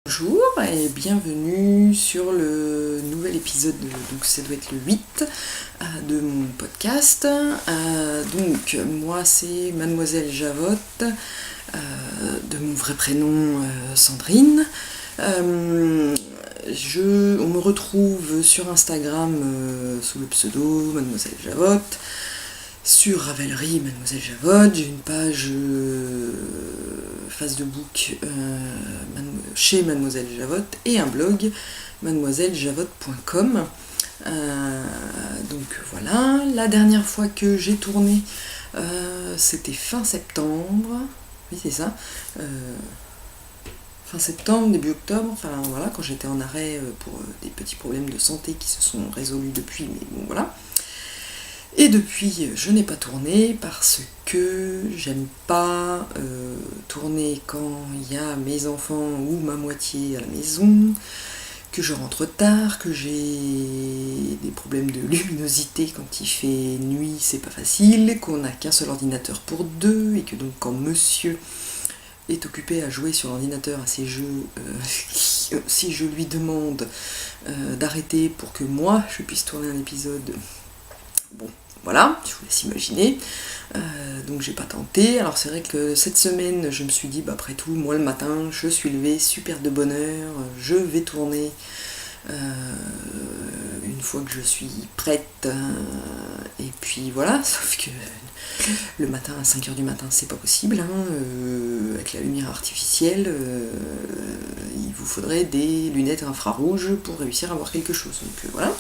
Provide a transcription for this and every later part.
Bonjour et bienvenue sur le nouvel épisode, donc ça doit être le 8 de mon podcast. Donc moi c'est Mademoiselle Javotte, de mon vrai prénom Sandrine. On me retrouve sur Instagram sous le pseudo Mademoiselle Javotte. Sur Ravelry, Mademoiselle Javotte, j'ai une page face de book chez Mademoiselle Javotte et un blog mademoisellejavotte.com. Donc voilà, la dernière fois que j'ai tourné, c'était fin septembre, oui c'est ça, fin septembre, début octobre, enfin voilà, quand j'étais en arrêt pour des petits problèmes de santé qui se sont résolus depuis, mais bon voilà. Et depuis, je n'ai pas tourné parce que j'aime pas tourner quand il y a mes enfants ou ma moitié à la maison, que je rentre tard, que j'ai des problèmes de luminosité quand il fait nuit, c'est pas facile, qu'on n'a qu'un seul ordinateur pour deux, et que donc quand monsieur est occupé à jouer sur l'ordinateur à ses jeux, si je lui demande d'arrêter pour que moi je puisse tourner un épisode, bon, voilà, je vous laisse imaginer. Donc j'ai pas tenté. Alors c'est vrai que cette semaine, je me suis dit, après tout, moi le matin, je suis levée super de bonne heure, je vais tourner une fois que je suis prête. Et puis voilà, sauf que le matin à 5h du matin, c'est pas possible. Avec la lumière artificielle, il vous faudrait des lunettes infrarouges pour réussir à voir quelque chose. Donc voilà.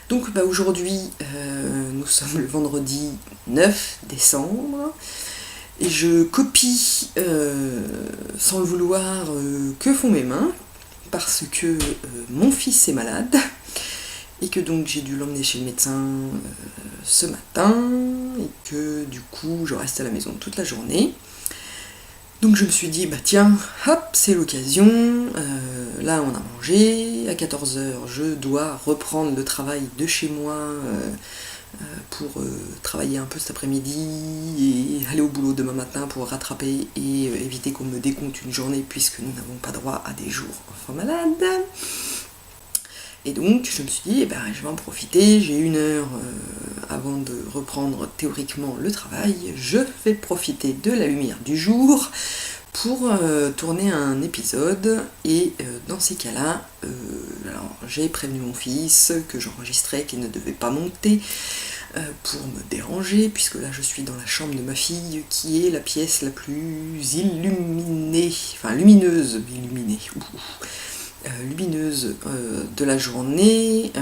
Donc aujourd'hui, nous sommes le vendredi 9 décembre, et je copie, sans le vouloir, que font mes mains, parce que mon fils est malade, et que donc j'ai dû l'emmener chez le médecin ce matin, et que du coup je reste à la maison toute la journée. Donc je me suis dit, tiens, hop, c'est l'occasion, là on a mangé, à 14h je dois reprendre le travail de chez moi pour travailler un peu cet après-midi et aller au boulot demain matin pour rattraper et éviter qu'on me décompte une journée puisque nous n'avons pas droit à des jours enfants malades. Et donc je me suis dit, je vais en profiter, j'ai 1 heure avant de reprendre théoriquement le travail, je vais profiter de la lumière du jour pour tourner un épisode, et dans ces cas-là, alors j'ai prévenu mon fils que j'enregistrais, qu'il ne devait pas monter pour me déranger, puisque là je suis dans la chambre de ma fille qui est la pièce la plus lumineuse de la journée,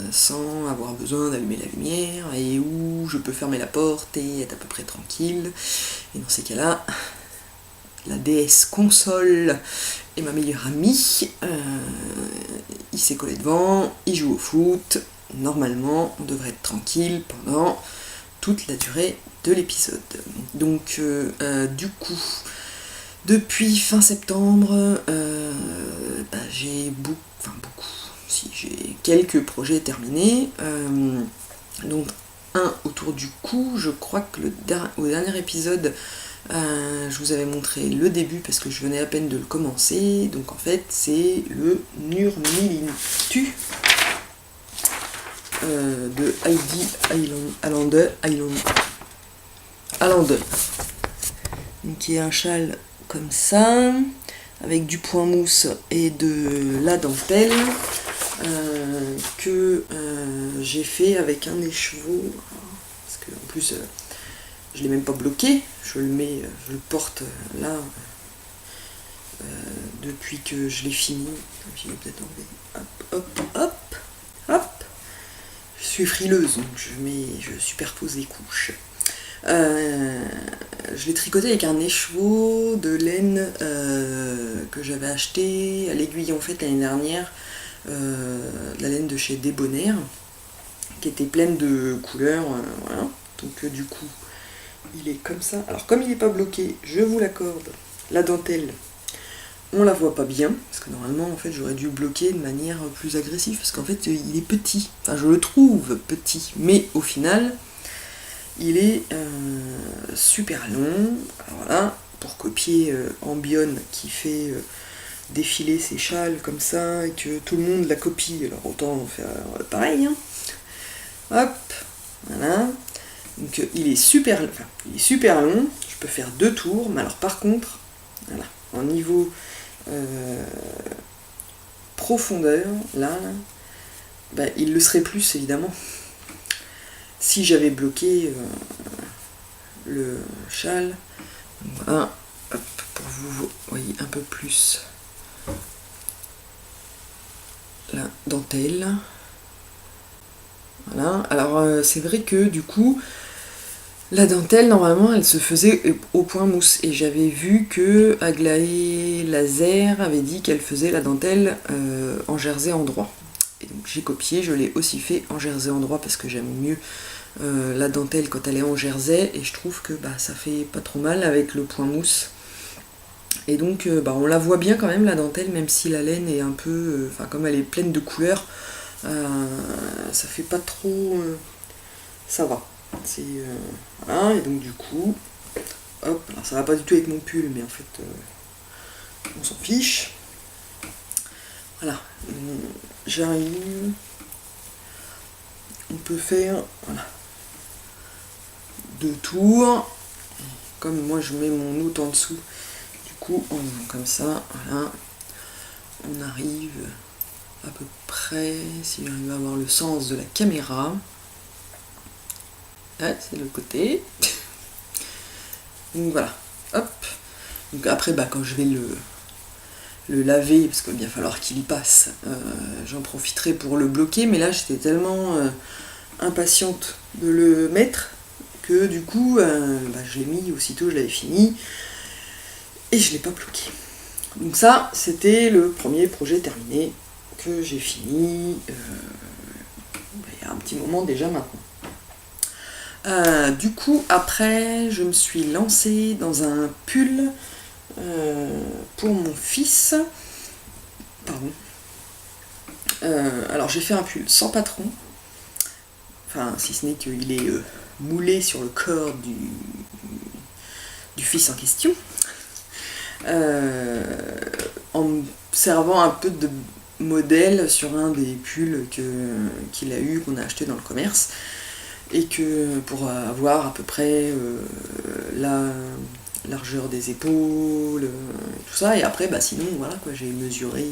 sans avoir besoin d'allumer la lumière, et où je peux fermer la porte et être à peu près tranquille. Et dans ces cas-là, la déesse console est ma meilleure amie, il s'est collé devant, il joue au foot, normalement on devrait être tranquille pendant toute la durée de l'épisode. Donc du coup, depuis fin septembre, j'ai j'ai quelques projets terminés. Donc un autour du cou, je crois que au dernier épisode, je vous avais montré le début parce que je venais à peine de le commencer. Donc en fait c'est le Nurmillintu de Heidi Allende, qui est un châle comme ça, avec du point mousse et de la dentelle, que j'ai fait avec un écheveau, parce que en plus je l'ai même pas bloqué, je le porte là depuis que je l'ai fini. Je vais peut-être enlever, hop, je suis frileuse, donc je superpose les couches. Je l'ai tricoté avec un écheveau de laine que j'avais acheté à l'Aiguillon Fête l'année dernière, la laine de chez Débonnaire, qui était pleine de couleurs, voilà. Donc du coup, il est comme ça. Alors comme il n'est pas bloqué, je vous l'accorde, la dentelle, on la voit pas bien, parce que normalement en fait j'aurais dû le bloquer de manière plus agressive, parce qu'en fait il est petit, enfin je le trouve petit, mais au final il est super long. Alors voilà, pour copier Ambion qui fait défiler ses châles comme ça et que tout le monde la copie. Alors autant faire pareil. Hein. Hop, voilà. Donc il est super long. Je peux faire 2 tours, mais alors par contre, voilà, en niveau profondeur, là, bah, il le serait plus évidemment si j'avais bloqué le châle. Voilà, hop, pour vous voyez un peu plus la dentelle. Voilà, alors c'est vrai que du coup, la dentelle, normalement, elle se faisait au point mousse. Et j'avais vu que Aglaé Laser avait dit qu'elle faisait la dentelle en jersey endroit. Et donc j'ai copié, je l'ai aussi fait en jersey endroit parce que j'aime mieux la dentelle quand elle est en jersey. Et je trouve que bah, ça fait pas trop mal avec le point mousse. Et donc bah, on la voit bien quand même, la dentelle, même si la laine est un peu... comme elle est pleine de couleurs, ça fait pas trop... ça va. C'est voilà, et donc du coup, hop, alors ça va pas du tout avec mon pull, mais en fait, on s'en fiche. Voilà, j'arrive. On peut faire, voilà, 2 tours. Comme moi je mets mon out en dessous, du coup, on comme ça, voilà. On arrive à peu près, si j'arrive à avoir le sens de la caméra. Ouais, c'est le côté. Donc voilà, hop. Donc après, bah, quand je vais le laver, parce qu'il va bien falloir qu'il y passe, j'en profiterai pour le bloquer. Mais là, j'étais tellement impatiente de le mettre que du coup, bah, je l'ai mis aussitôt, je l'avais fini. Et je ne l'ai pas bloqué. Donc ça, c'était le premier projet terminé que j'ai fini il y a un petit moment déjà maintenant. Du coup, après, je me suis lancée dans un pull pour mon fils. Pardon. Alors, j'ai fait un pull sans patron. Enfin, si ce n'est qu'il est moulé sur le corps du fils en question. En me servant un peu de modèle sur un des pulls qu'il a eu, qu'on a acheté dans le commerce. Et que pour avoir à peu près la largeur des épaules, tout ça, et après bah sinon voilà quoi, j'ai mesuré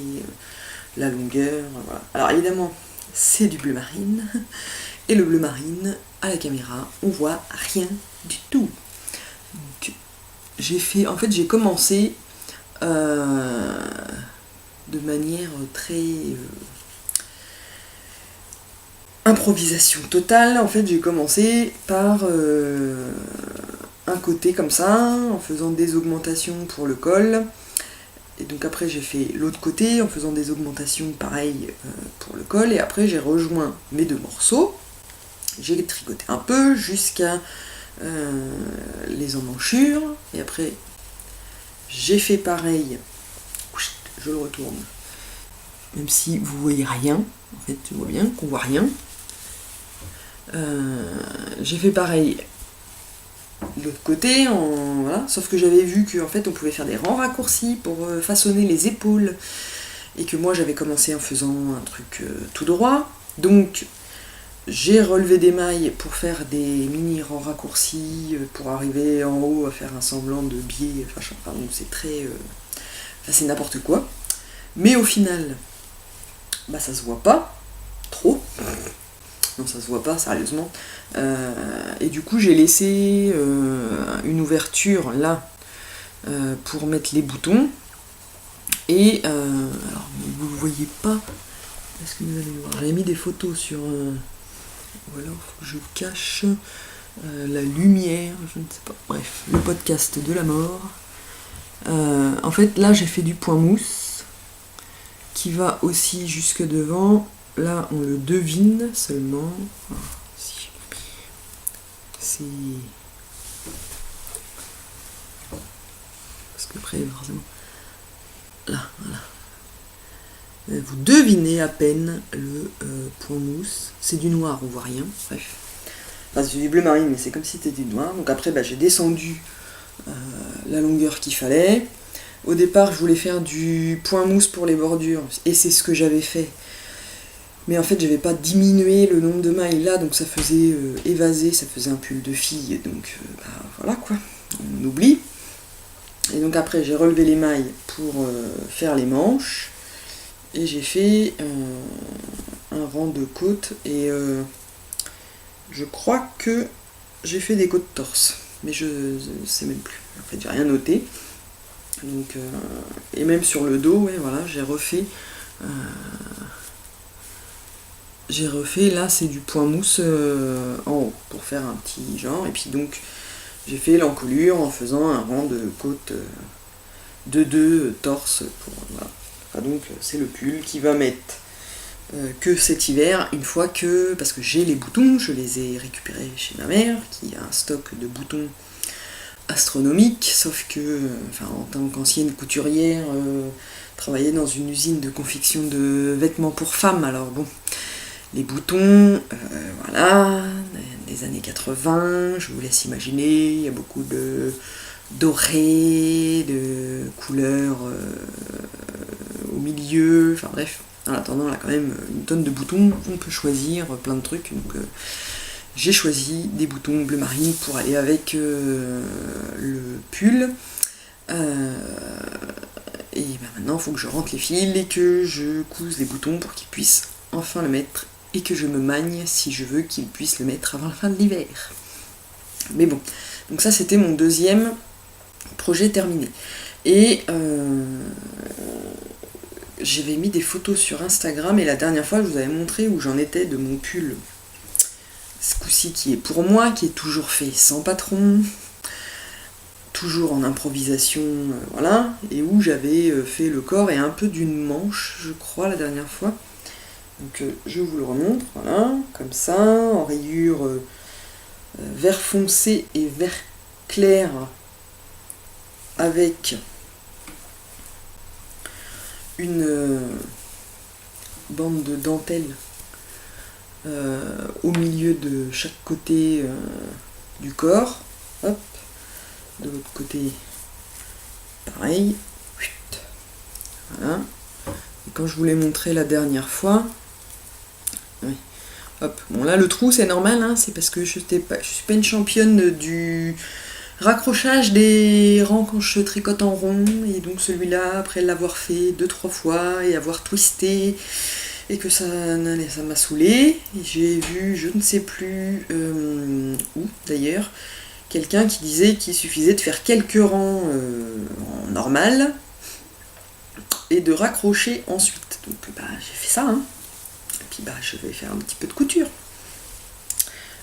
la longueur, voilà. Alors évidemment c'est du bleu marine, et le bleu marine à la caméra on voit rien du tout. Donc j'ai commencé de manière très improvisation totale. En fait, j'ai commencé par un côté comme ça, en faisant des augmentations pour le col. Et donc après, j'ai fait l'autre côté en faisant des augmentations pareilles pour le col. Et après, j'ai rejoint mes 2 morceaux. J'ai tricoté un peu jusqu'à les emmanchure. Et après, j'ai fait pareil. Je le retourne. Même si vous voyez rien. En fait, je vois bien qu'on voit rien. J'ai fait pareil de l'autre côté, voilà. Sauf que j'avais vu qu'en fait on pouvait faire des rangs raccourcis pour façonner les épaules, et que moi j'avais commencé en faisant un truc tout droit. Donc j'ai relevé des mailles pour faire des mini rangs raccourcis pour arriver en haut à faire un semblant de biais. Enfin, c'est très... c'est n'importe quoi. Mais au final, bah ça se voit pas trop. Non, ça se voit pas, sérieusement. Et du coup, j'ai laissé une ouverture là pour mettre les boutons. Et alors, vous ne voyez pas. Est-ce que vous allez voir ? J'avais mis des photos sur. Ou alors, faut que je cache la lumière. Je ne sais pas. Bref, le podcast de la mort. En fait, là, j'ai fait du point mousse qui va aussi jusque devant. Là, on le devine seulement. C'est... Parce que après, forcément... Là, voilà. Vous devinez à peine le point mousse. C'est du noir, on voit rien. Bref. Enfin, c'est du bleu marine, mais c'est comme si c'était du noir. Donc après, bah, j'ai descendu la longueur qu'il fallait. Au départ, je voulais faire du point mousse pour les bordures, et c'est ce que j'avais fait. Mais en fait, j'avais pas diminué le nombre de mailles là, donc ça faisait évaser, ça faisait un pull de fille, donc voilà quoi, on oublie. Et donc après, j'ai relevé les mailles pour faire les manches, et j'ai fait un rang de côtes, et je crois que j'ai fait des côtes torse, mais je sais même plus. En fait, j'ai rien noté. Donc, et même sur le dos, ouais, voilà, j'ai refait, là c'est du point mousse en haut, pour faire un petit genre, et puis donc j'ai fait l'encolure en faisant un rang de côte de 2 torse, voilà. Enfin, donc c'est le pull qui va mettre que cet hiver, une fois que, parce que j'ai les boutons, je les ai récupérés chez ma mère, qui a un stock de boutons astronomique, sauf que, en tant qu'ancienne couturière, travailler dans une usine de confection de vêtements pour femmes, alors bon, les boutons, voilà, des années 80, je vous laisse imaginer, il y a beaucoup de doré, de couleurs au milieu, enfin bref, en attendant, là quand même une tonne de boutons, on peut choisir plein de trucs, donc j'ai choisi des boutons bleu marine pour aller avec le pull. Et maintenant, il faut que je rentre les fils et que je couse les boutons pour qu'ils puissent enfin le mettre et que je me magne si je veux qu'ils puissent le mettre avant la fin de l'hiver. Mais bon, donc ça c'était mon deuxième projet terminé. Et j'avais mis des photos sur Instagram et la dernière fois je vous avais montré où j'en étais de mon pull. Ce coup-ci qui est pour moi, qui est toujours fait sans patron, toujours en improvisation, voilà, et où j'avais fait le corps et un peu d'une manche, je crois, la dernière fois. Donc je vous le remontre, voilà, comme ça, en rayures vert foncé et vert clair, avec une bande de dentelle au milieu de chaque côté du corps, hop, de l'autre côté pareil, voilà. Et quand je vous l'ai montré la dernière fois, oui, hop, bon là le trou c'est normal, hein, c'est parce que je suis pas une championne du raccrochage des rangs quand je tricote en rond, et donc celui-là, après l'avoir fait 2-3 fois et avoir twisté, et que ça m'a saoulé, et j'ai vu, je ne sais plus où d'ailleurs, quelqu'un qui disait qu'il suffisait de faire quelques rangs en normal et de raccrocher ensuite. Donc j'ai fait ça, hein. Et puis je vais faire un petit peu de couture.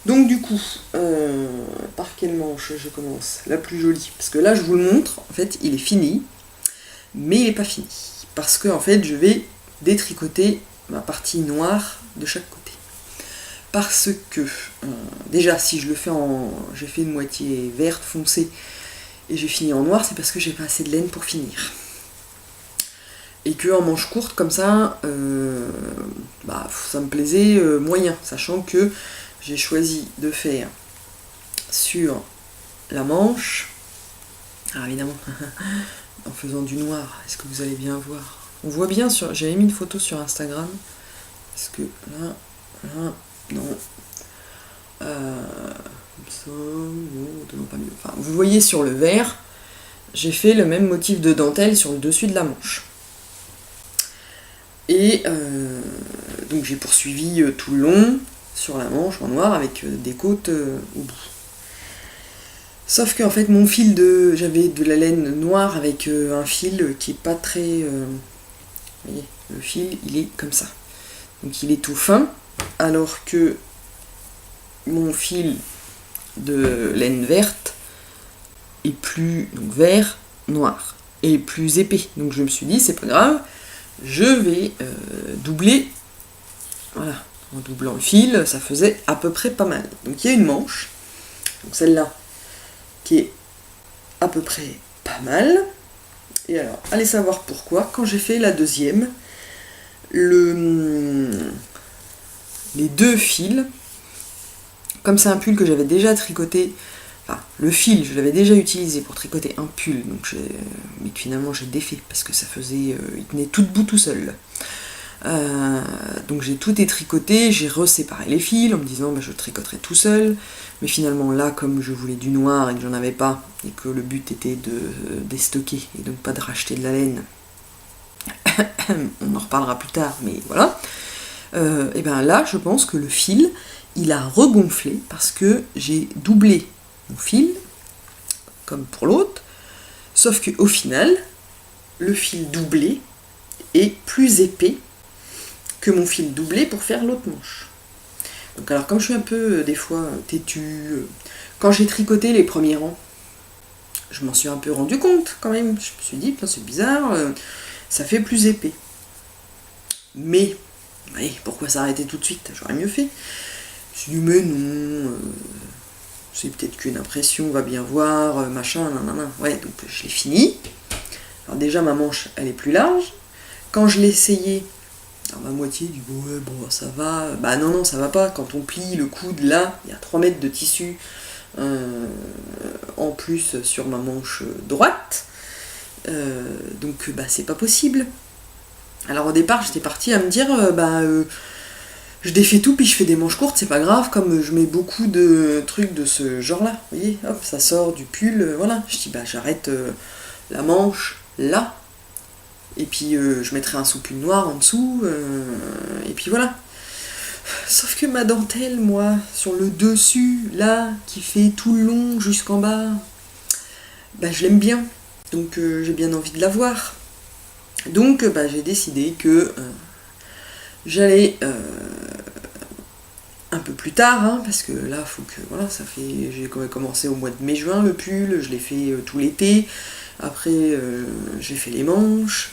Donc du coup, par quelle manche je commence? La plus jolie, parce que là je vous le montre, en fait il est fini, mais il n'est pas fini, parce que en fait je vais détricoter ma partie noire de chaque côté. Parce que, déjà si je le fais j'ai fait une moitié verte foncée, et j'ai fini en noir, c'est parce que j'ai pas assez de laine pour finir. Et que en manche courte comme ça, ça me plaisait moyen, sachant que j'ai choisi de faire sur la manche, alors évidemment, en faisant du noir, est-ce que vous allez bien voir? On voit bien, j'avais mis une photo sur Instagram, est-ce que là, non, ça, non, pas mieux. Enfin, vous voyez sur le vert, j'ai fait le même motif de dentelle sur le dessus de la manche. Et donc j'ai poursuivi tout le long sur la manche en noir avec des côtes au bout. Sauf qu'en fait mon fil j'avais de la laine noire avec un fil qui est pas très... vous voyez, le fil il est comme ça. Donc il est tout fin, alors que mon fil de laine verte est plus donc vert, noir, et plus épais. Donc je me suis dit c'est pas grave, je vais doubler, voilà, en doublant le fil, ça faisait à peu près pas mal. Donc il y a une manche, donc celle-là, qui est à peu près pas mal. Et alors, allez savoir pourquoi, quand j'ai fait la deuxième, les deux fils, comme c'est un pull que j'avais déjà tricoté, Enfin, le fil, je l'avais déjà utilisé pour tricoter un pull, donc mais finalement j'ai défait parce que ça faisait, il tenait tout debout tout seul. Donc j'ai tout détricoté, j'ai reséparé les fils en me disant je tricoterai tout seul, mais finalement là, comme je voulais du noir et que j'en avais pas, et que le but était de déstocker et donc pas de racheter de la laine, on en reparlera plus tard, mais voilà, et bien là je pense que le fil il a regonflé parce que j'ai doublé mon fil, comme pour l'autre, sauf qu'au final, le fil doublé est plus épais que mon fil doublé pour faire l'autre manche. Donc alors comme je suis un peu des fois têtue, quand j'ai tricoté les premiers rangs, je m'en suis un peu rendu compte quand même. Je me suis dit, c'est bizarre, ça fait plus épais. Mais, pourquoi s'arrêter tout de suite? J'aurais mieux fait. Je me suis dit, mais non, c'est peut-être qu'une impression, on va bien voir, machin, nanana. Ouais, donc je l'ai fini. Alors déjà, ma manche, elle est plus large. Quand je l'ai essayé, alors ma moitié dit, ouais, bon, ça va. Bah non, ça va pas. Quand on plie le coude, là, il y a 3 mètres de tissu en plus sur ma manche droite. Donc, c'est pas possible. Alors au départ, j'étais partie à me dire, je défais tout puis je fais des manches courtes, c'est pas grave, comme je mets beaucoup de trucs de ce genre-là. Vous voyez, hop, ça sort du pull, voilà. Je dis, j'arrête la manche là, et puis je mettrai un sous-pull noir en dessous, et puis voilà. Sauf que ma dentelle, moi, sur le dessus, là, qui fait tout le long jusqu'en bas, je l'aime bien. Donc j'ai bien envie de la voir. Donc j'ai décidé que j'allais un peu plus tard, parce que là, faut que voilà, j'ai commencé au mois de mai-juin le pull, je l'ai fait tout l'été. Après, j'ai fait les manches.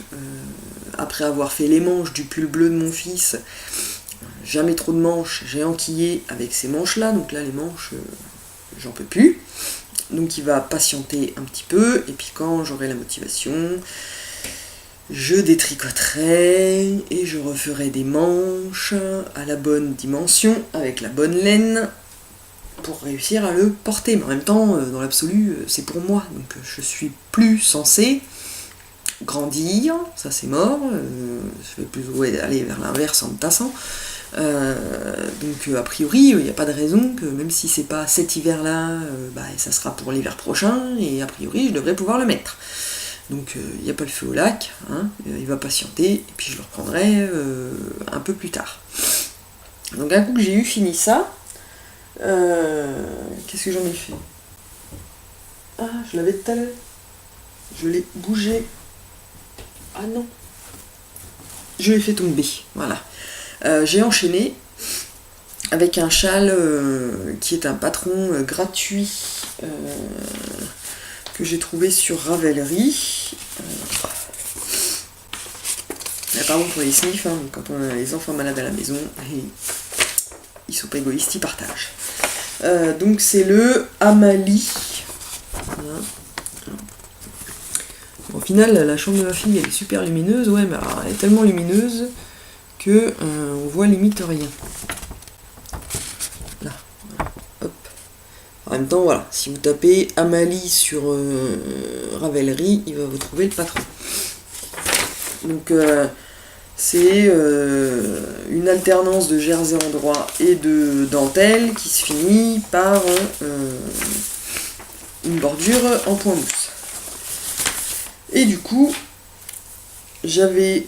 Après avoir fait les manches du pull bleu de mon fils, jamais trop de manches, j'ai enquillé avec ces manches-là. Donc là, les manches, j'en peux plus. Donc il va patienter un petit peu. Et puis quand j'aurai la motivation, je détricoterai et je referai des manches à la bonne dimension, avec la bonne laine, pour réussir à le porter. Mais en même temps, dans l'absolu, c'est pour moi. Donc je suis plus censée grandir, ça c'est mort. Je vais plutôt aller vers l'inverse en me tassant. Donc a priori, il n'y a pas de raison que même si c'est pas cet hiver-là, ça sera pour l'hiver prochain, et a priori je devrais pouvoir le mettre. Donc il n'y a pas le feu au lac, il va patienter, et puis je le reprendrai un peu plus tard. Donc un coup que j'ai fini ça, qu'est-ce que j'en ai fait? Ah, je l'avais tout à l'heure. Je l'ai bougé. Ah non. Je l'ai fait tomber, voilà. J'ai enchaîné avec un châle qui est un patron gratuit que j'ai trouvé sur Ravelry. Pardon pour les sniffs, quand on a les enfants malades à la maison, ils sont pas égoïstes, ils partagent. Donc c'est le Amalie. Voilà. Au final, la chambre de ma fille elle est super lumineuse, ouais, mais alors, elle est tellement lumineuse que on voit limite rien. Là, hop. En même temps, voilà, si vous tapez Amalie sur Ravelry, il va vous trouver le patron. Donc c'est une alternance de jersey en droit et de dentelle qui se finit par une bordure en point mousse. Et du coup, j'avais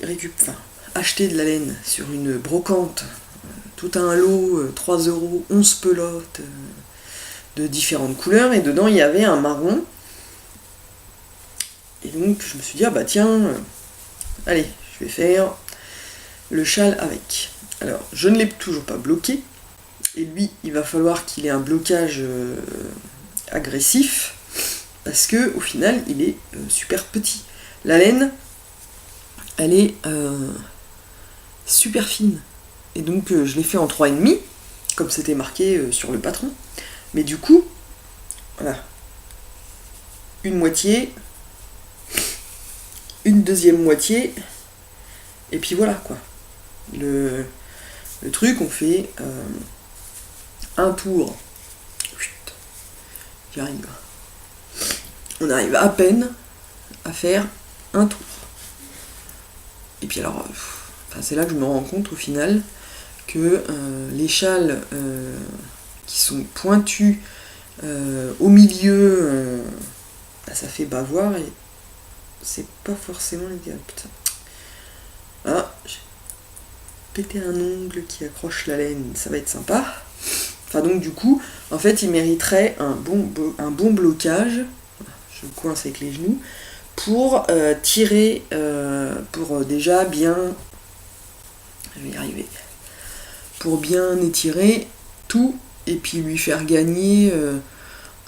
acheté de la laine sur une brocante, tout un lot, 3 €, 11 pelotes de différentes couleurs, et dedans il y avait un marron. Et donc je me suis dit, allez, je vais faire le châle avec. Alors, je ne l'ai toujours pas bloqué, et lui, il va falloir qu'il ait un blocage agressif, parce que au final, il est super petit. La laine, elle est super fine, et donc je l'ai fait en 3,5, comme c'était marqué sur le patron. Mais du coup, voilà, une moitié, une deuxième moitié, et puis voilà quoi. Le truc, on fait un tour j'y arrive. On arrive à peine à faire un tour. Et puis alors, c'est là que je me rends compte au final que les châles qui sont pointus au milieu, ça fait bavoir et c'est pas forcément l'idéal. Putain. Ah, j'ai pété un ongle qui accroche la laine, ça va être sympa. Enfin donc du coup, en fait, il mériterait un bon blocage. Je me coince avec les genoux pour tirer, pour déjà bien, je vais y arriver, pour bien étirer tout et puis lui faire gagner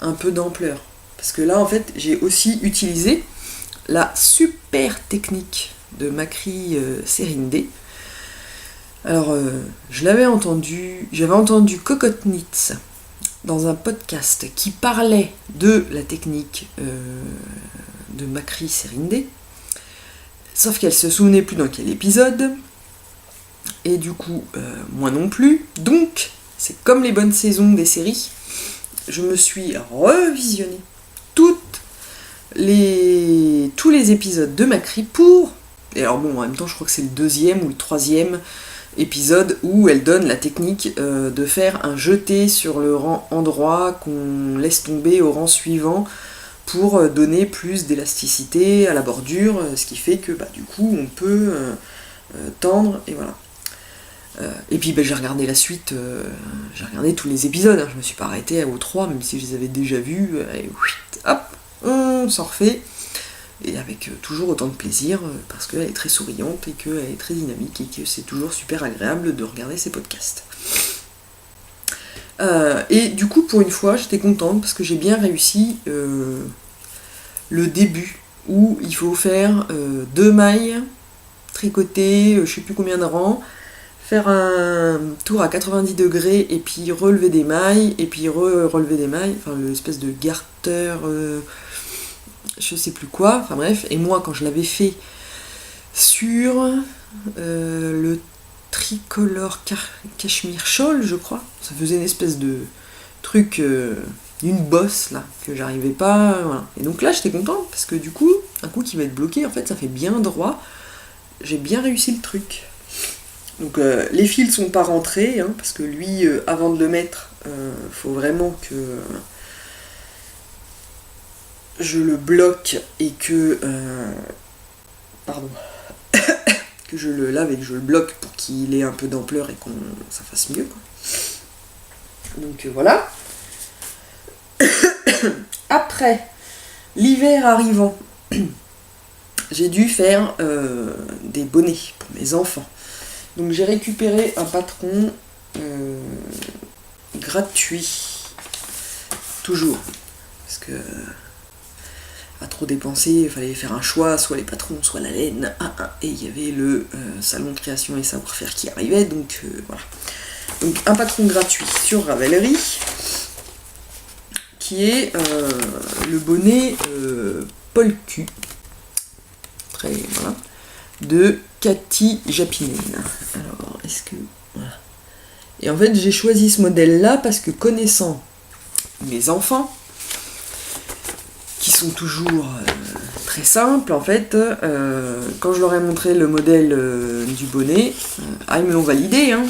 un peu d'ampleur. Parce que là, en fait, j'ai aussi utilisé la super technique de Macri Serindé. Alors, j'avais entendu Cocotte Knits dans un podcast qui parlait de la technique de Macri Serindé, sauf qu'elle se souvenait plus dans quel épisode, et du coup, moi non plus. Donc, c'est comme les bonnes saisons des séries, je me suis revisionné tous les épisodes de Macri pour... Et alors bon, en même temps, je crois que c'est le 2e ou le 3e épisode où elle donne la technique de faire un jeté sur le rang endroit qu'on laisse tomber au rang suivant pour donner plus d'élasticité à la bordure, ce qui fait que du coup on peut tendre et voilà. Et puis j'ai regardé la suite, j'ai regardé tous les épisodes, hein, je me suis pas arrêtée aux 3 même si je les avais déjà vus, et hop, on s'en refait. Et avec toujours autant de plaisir, parce qu'elle est très souriante et qu'elle est très dynamique et que c'est toujours super agréable de regarder ses podcasts. Et du coup, pour une fois, j'étais contente parce que j'ai bien réussi le début, où il faut faire 2 mailles, tricoter, je sais plus combien de rangs, faire un tour à 90 degrés et puis relever des mailles, et puis relever des mailles, enfin l'espèce de garter... je sais plus quoi, enfin bref, et moi quand je l'avais fait sur le tricolore cashmere shawl, je crois, ça faisait une espèce de truc, une bosse là, que j'arrivais pas, voilà. Et donc là j'étais contente, parce que du coup, un coup qui va être bloqué, en fait ça fait bien droit, j'ai bien réussi le truc. Donc les fils sont pas rentrés, hein, parce que lui, avant de le mettre, faut vraiment que... je le bloque et que que je le lave et que je le bloque pour qu'il ait un peu d'ampleur et que ça fasse mieux, quoi. Donc voilà. Après, l'hiver arrivant, j'ai dû faire des bonnets pour mes enfants. Donc j'ai récupéré un patron gratuit, toujours, parce que à trop dépenser, il fallait faire un choix, soit les patrons, soit la laine, et il y avait le salon de création et savoir-faire qui arrivait, donc voilà. Donc un patron gratuit sur Ravelry, qui est le bonnet Paul Q, très voilà, de Cathy Japinen. Alors, est-ce que... Voilà. Et en fait, j'ai choisi ce modèle-là parce que connaissant mes enfants, qui sont toujours très simples, en fait, quand je leur ai montré le modèle du bonnet, ils me l'ont validé, hein,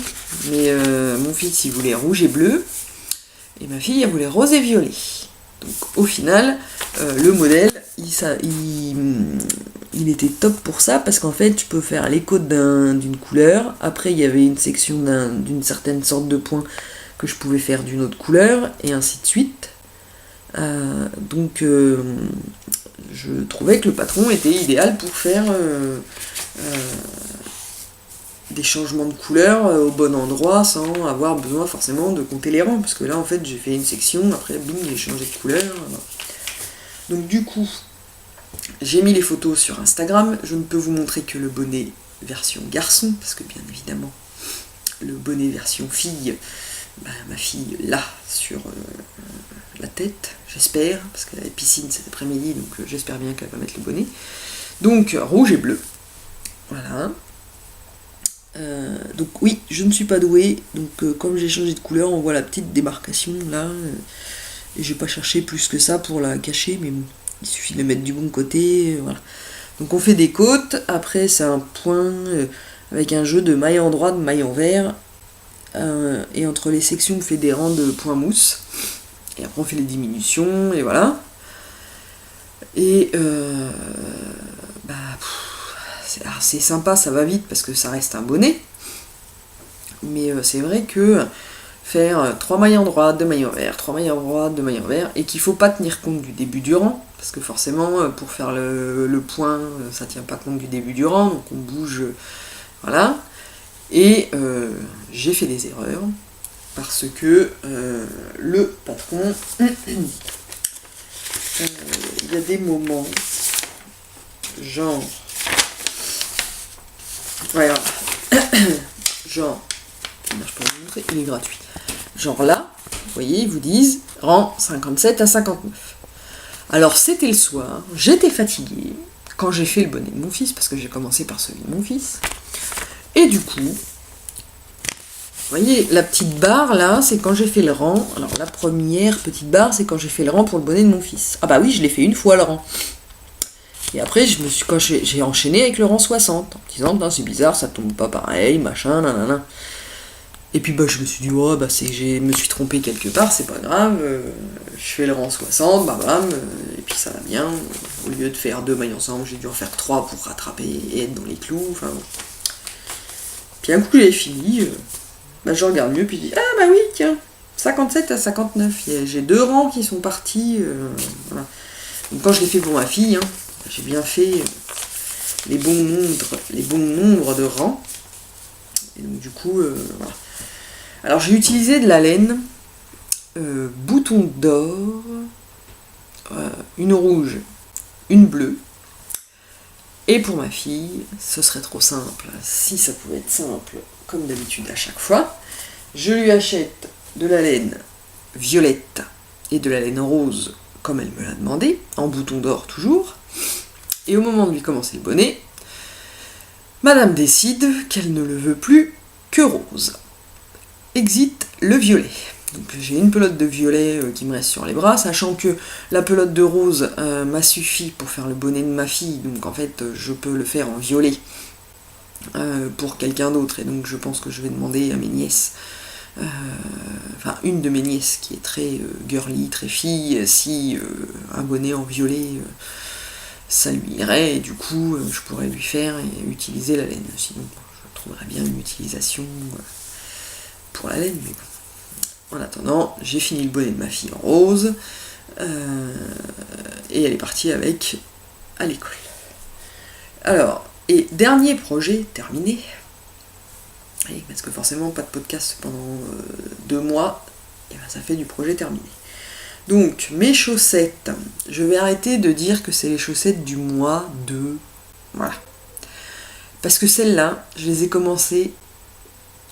mais mon fils il voulait rouge et bleu, et ma fille elle voulait rose et violet. Donc au final, le modèle, il était top pour ça, parce qu'en fait tu peux faire les côtes d'une couleur, après il y avait une section d'une certaine sorte de point que je pouvais faire d'une autre couleur, et ainsi de suite. Donc je trouvais que le patron était idéal pour faire des changements de couleur au bon endroit sans avoir besoin forcément de compter les rangs, parce que là en fait j'ai fait une section, après boum, j'ai changé de couleur. Voilà. Donc du coup j'ai mis les photos sur Instagram. Je ne peux vous montrer que le bonnet version garçon, parce que bien évidemment le bonnet version fille, ma fille l'a sur la tête, j'espère, parce qu'elle avait piscine cet après-midi, donc j'espère bien qu'elle va mettre le bonnet. Donc rouge et bleu, voilà. Donc oui, je ne suis pas douée, donc comme j'ai changé de couleur, on voit la petite démarcation là, Et j'ai pas cherché plus que ça pour la cacher, mais bon, il suffit de la mettre du bon côté, voilà. Donc on fait des côtes, après c'est un point avec un jeu de maille en droit, de maille en vert, et entre les sections on fait des rangs de points mousse, et après on fait les diminutions, et voilà. Et c'est sympa, ça va vite parce que ça reste un bonnet, mais c'est vrai que faire 3 mailles en droite, 2 mailles en vert, 3 mailles en droite, 2 mailles en vert, et qu'il faut pas tenir compte du début du rang, parce que forcément, pour faire le point, ça tient pas compte du début du rang, donc on bouge, voilà. Et j'ai fait des erreurs, parce que le patron, il y a des moments, genre, ouais, genre, je peux vous montrer, il est gratuit. Genre là, vous voyez, ils vous disent rang 57 à 59. Alors c'était le soir, j'étais fatiguée quand j'ai fait le bonnet de mon fils, parce que j'ai commencé par celui de mon fils. Et du coup, vous voyez, la petite barre là, c'est quand j'ai fait le rang. Alors la première petite barre, c'est quand j'ai fait le rang pour le bonnet de mon fils. Ah bah oui, je l'ai fait une fois le rang. Et après, quand j'ai enchaîné avec le rang 60, en disant, c'est bizarre, ça tombe pas pareil, machin, nanana. Et puis je me suis dit, je me suis trompé quelque part, c'est pas grave, je fais le rang 60, et puis ça va bien. Au lieu de faire 2 mailles ensemble, j'ai dû en faire 3 pour rattraper et être dans les clous, enfin bon. Puis un coup j'ai fini, je regarde mieux, puis je dis, oui, tiens, 57 à 59, j'ai 2 rangs qui sont partis, voilà. Donc quand je l'ai fait pour ma fille, j'ai bien fait les bons nombres de rangs, et donc du coup, voilà. Alors j'ai utilisé de la laine, bouton d'or, une rouge, une bleue. Et pour ma fille, ce serait trop simple. Si ça pouvait être simple, comme d'habitude à chaque fois, je lui achète de la laine violette et de la laine rose, comme elle me l'a demandé, en bouton d'or toujours. Et au moment de lui commencer le bonnet, Madame décide qu'elle ne le veut plus que rose. Exit le violet. Donc j'ai une pelote de violet qui me reste sur les bras, sachant que la pelote de rose m'a suffi pour faire le bonnet de ma fille, donc en fait je peux le faire en violet pour quelqu'un d'autre, et donc je pense que je vais demander à mes nièces, une de mes nièces qui est très girly, très fille, si un bonnet en violet ça lui irait, et du coup je pourrais lui faire et utiliser la laine. Sinon je trouverais bien une utilisation pour la laine, mais bon. En attendant, j'ai fini le bonnet de ma fille en rose, et elle est partie avec à l'école. Alors, et dernier projet terminé, parce que forcément pas de podcast pendant 2 mois, et ça fait du projet terminé. Donc, mes chaussettes, je vais arrêter de dire que c'est les chaussettes du mois de... Voilà. Parce que celles-là, je les ai commencées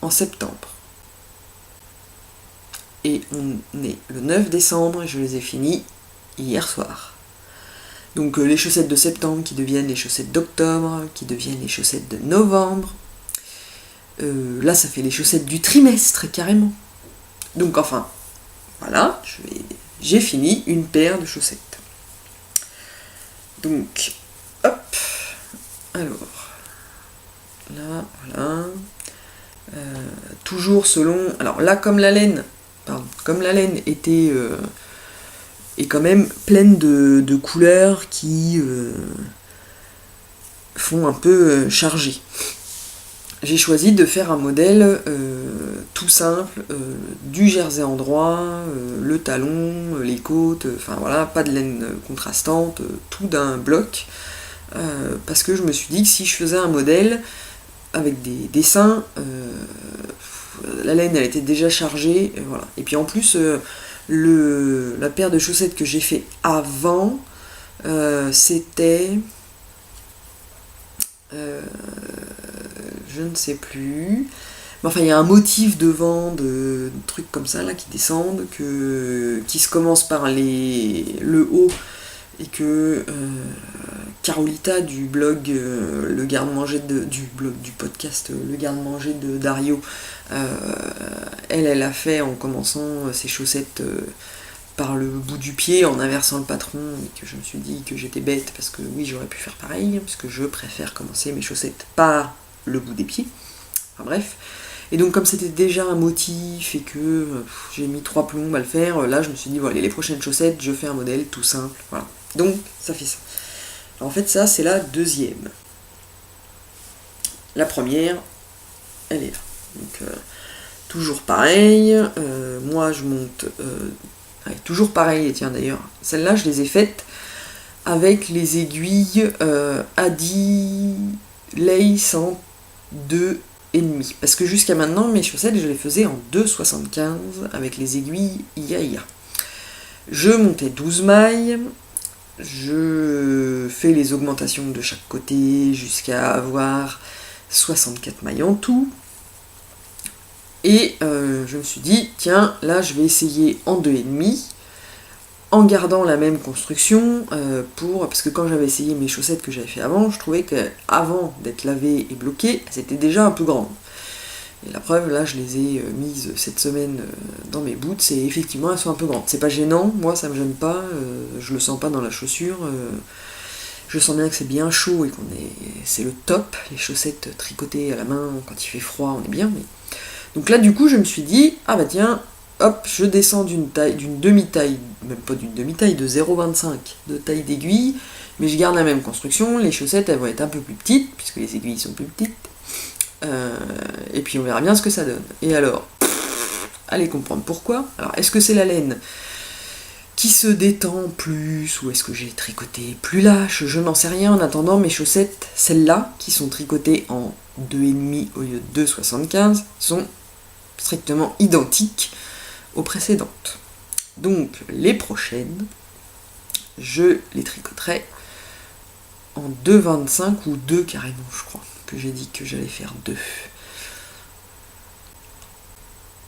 en septembre. Et on est le 9 décembre et je les ai finis hier soir. Donc les chaussettes de septembre qui deviennent les chaussettes d'octobre, qui deviennent les chaussettes de novembre. Là, ça fait les chaussettes du trimestre, carrément. Donc enfin, voilà, j'ai fini une paire de chaussettes. Donc, hop, alors, là, voilà. Toujours selon... Alors là, comme la laine était est quand même pleine de couleurs qui font un peu chargé. J'ai choisi de faire un modèle tout simple, du jersey en droit, le talon, les côtes, enfin voilà, pas de laine contrastante, tout d'un bloc, parce que je me suis dit que si je faisais un modèle avec des dessins, la laine elle était déjà chargée, voilà. Et puis en plus la paire de chaussettes que j'ai fait avant, c'était je ne sais plus, mais enfin il y a un motif devant de trucs comme ça là qui descendent, qui se commence par le haut, et que Carolita du blog Le Garde-Manger du podcast Le Garde-Manger de Dario, elle a fait en commençant ses chaussettes par le bout du pied en inversant le patron et que je me suis dit que j'étais bête parce que oui, j'aurais pu faire pareil, parce que je préfère commencer mes chaussettes par le bout des pieds. Enfin bref. Et donc comme c'était déjà un motif et que j'ai mis 3 plombes à le faire, là je me suis dit voilà, les prochaines chaussettes, je fais un modèle tout simple. Voilà. Donc ça fait ça. Alors, en fait ça c'est la deuxième. La première, elle est là. Donc toujours pareil, moi je monte toujours pareil, et tiens d'ailleurs, celles-là je les ai faites avec les aiguilles Adi Lace en 2,5. Parce que jusqu'à maintenant, mes chaussettes, je les faisais en 2,75 avec les aiguilles IA. Je montais 12 mailles, je fais les augmentations de chaque côté jusqu'à avoir 64 mailles en tout. Et je me suis dit, tiens, là je vais essayer en 2,5, en gardant la même construction, parce que quand j'avais essayé mes chaussettes que j'avais fait avant, je trouvais qu'avant d'être lavées et bloquées, elles étaient déjà un peu grandes. Et la preuve, là je les ai mises cette semaine dans mes boots, et effectivement elles sont un peu grandes. C'est pas gênant, moi ça me gêne pas, je le sens pas dans la chaussure, je sens bien que c'est bien chaud et c'est le top, les chaussettes tricotées à la main, quand il fait froid on est bien, mais... Donc là, du coup, je me suis dit, ah bah tiens, hop, je descends d'une demi-taille, même pas d'une demi-taille, de 0,25 de taille d'aiguille, mais je garde la même construction, les chaussettes, elles vont être un peu plus petites, puisque les aiguilles sont plus petites, et puis on verra bien ce que ça donne. Et alors, allez comprendre pourquoi. Alors, est-ce que c'est la laine qui se détend plus, ou est-ce que j'ai tricoté plus lâche? Je n'en sais rien. En attendant, mes chaussettes, celles-là, qui sont tricotées en 2,5 au lieu de 2,75, sont strictement identiques aux précédentes. Donc les prochaines, je les tricoterai en 2,25 ou 2 carrément, je crois, que j'ai dit que j'allais faire 2.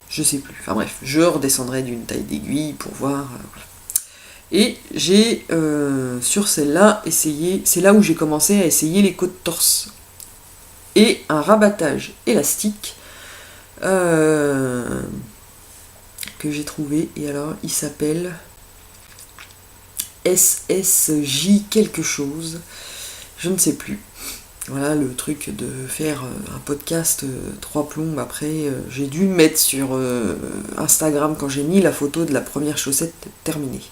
Je sais plus, enfin bref, je redescendrai d'une taille d'aiguille pour voir. Voilà. Et j'ai sur celle-là essayé, c'est là où j'ai commencé à essayer les côtes torse. Et un rabattage élastique que j'ai trouvé, et alors il s'appelle SSJ quelque chose, je ne sais plus. Voilà le truc de faire un podcast 3 plombes après, j'ai dû mettre sur Instagram quand j'ai mis la photo de la première chaussette terminée.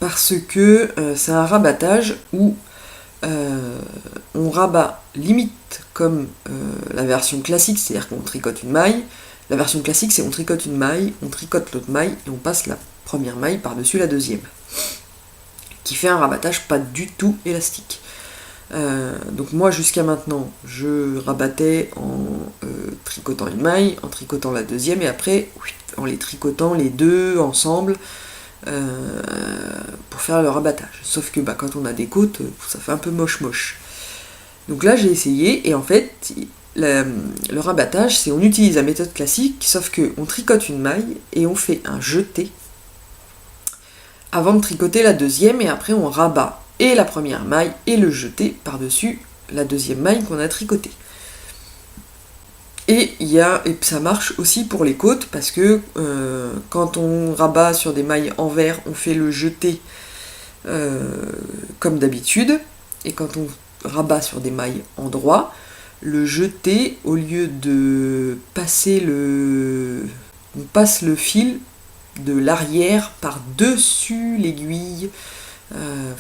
Parce que c'est un rabattage où on rabat limite comme la version classique, c'est-à-dire qu'on tricote une maille. La version classique, c'est on tricote une maille, on tricote l'autre maille et on passe la première maille par-dessus la deuxième, qui fait un rabattage pas du tout élastique. Donc moi jusqu'à maintenant, je rabattais en tricotant une maille, en tricotant la deuxième et après en les tricotant les deux ensemble. Pour faire le rabattage. Sauf que quand on a des côtes, ça fait un peu moche. Donc là j'ai essayé et en fait le rabattage c'est on utilise la méthode classique, sauf que on tricote une maille et on fait un jeté avant de tricoter la deuxième et après on rabat et la première maille et le jeté par-dessus la deuxième maille qu'on a tricotée. Et ça marche aussi pour les côtes parce que quand on rabat sur des mailles envers, on fait le jeté comme d'habitude, et quand on rabat sur des mailles en droit, le jeté, au lieu de passer on passe le fil de l'arrière par-dessus l'aiguille,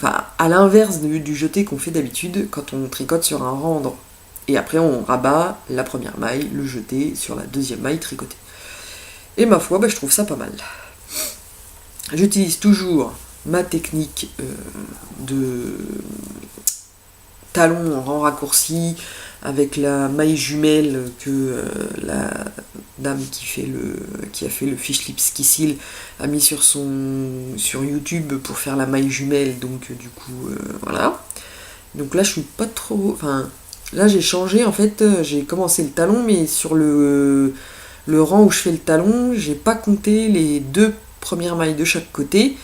à l'inverse du jeté qu'on fait d'habitude quand on tricote sur un rang en droit. Et après on rabat la première maille, le jeté sur la deuxième maille tricotée. Et ma foi, je trouve ça pas mal. J'utilise toujours ma technique de talon en rang raccourci avec la maille jumelle que la dame qui a fait le Fish Lips Kissil a mis sur YouTube pour faire la maille jumelle, donc du coup voilà. Donc là je suis pas trop... Là j'ai changé, en fait, j'ai commencé le talon, mais sur le rang où je fais le talon, j'ai pas compté les 2 premières mailles de chaque côté.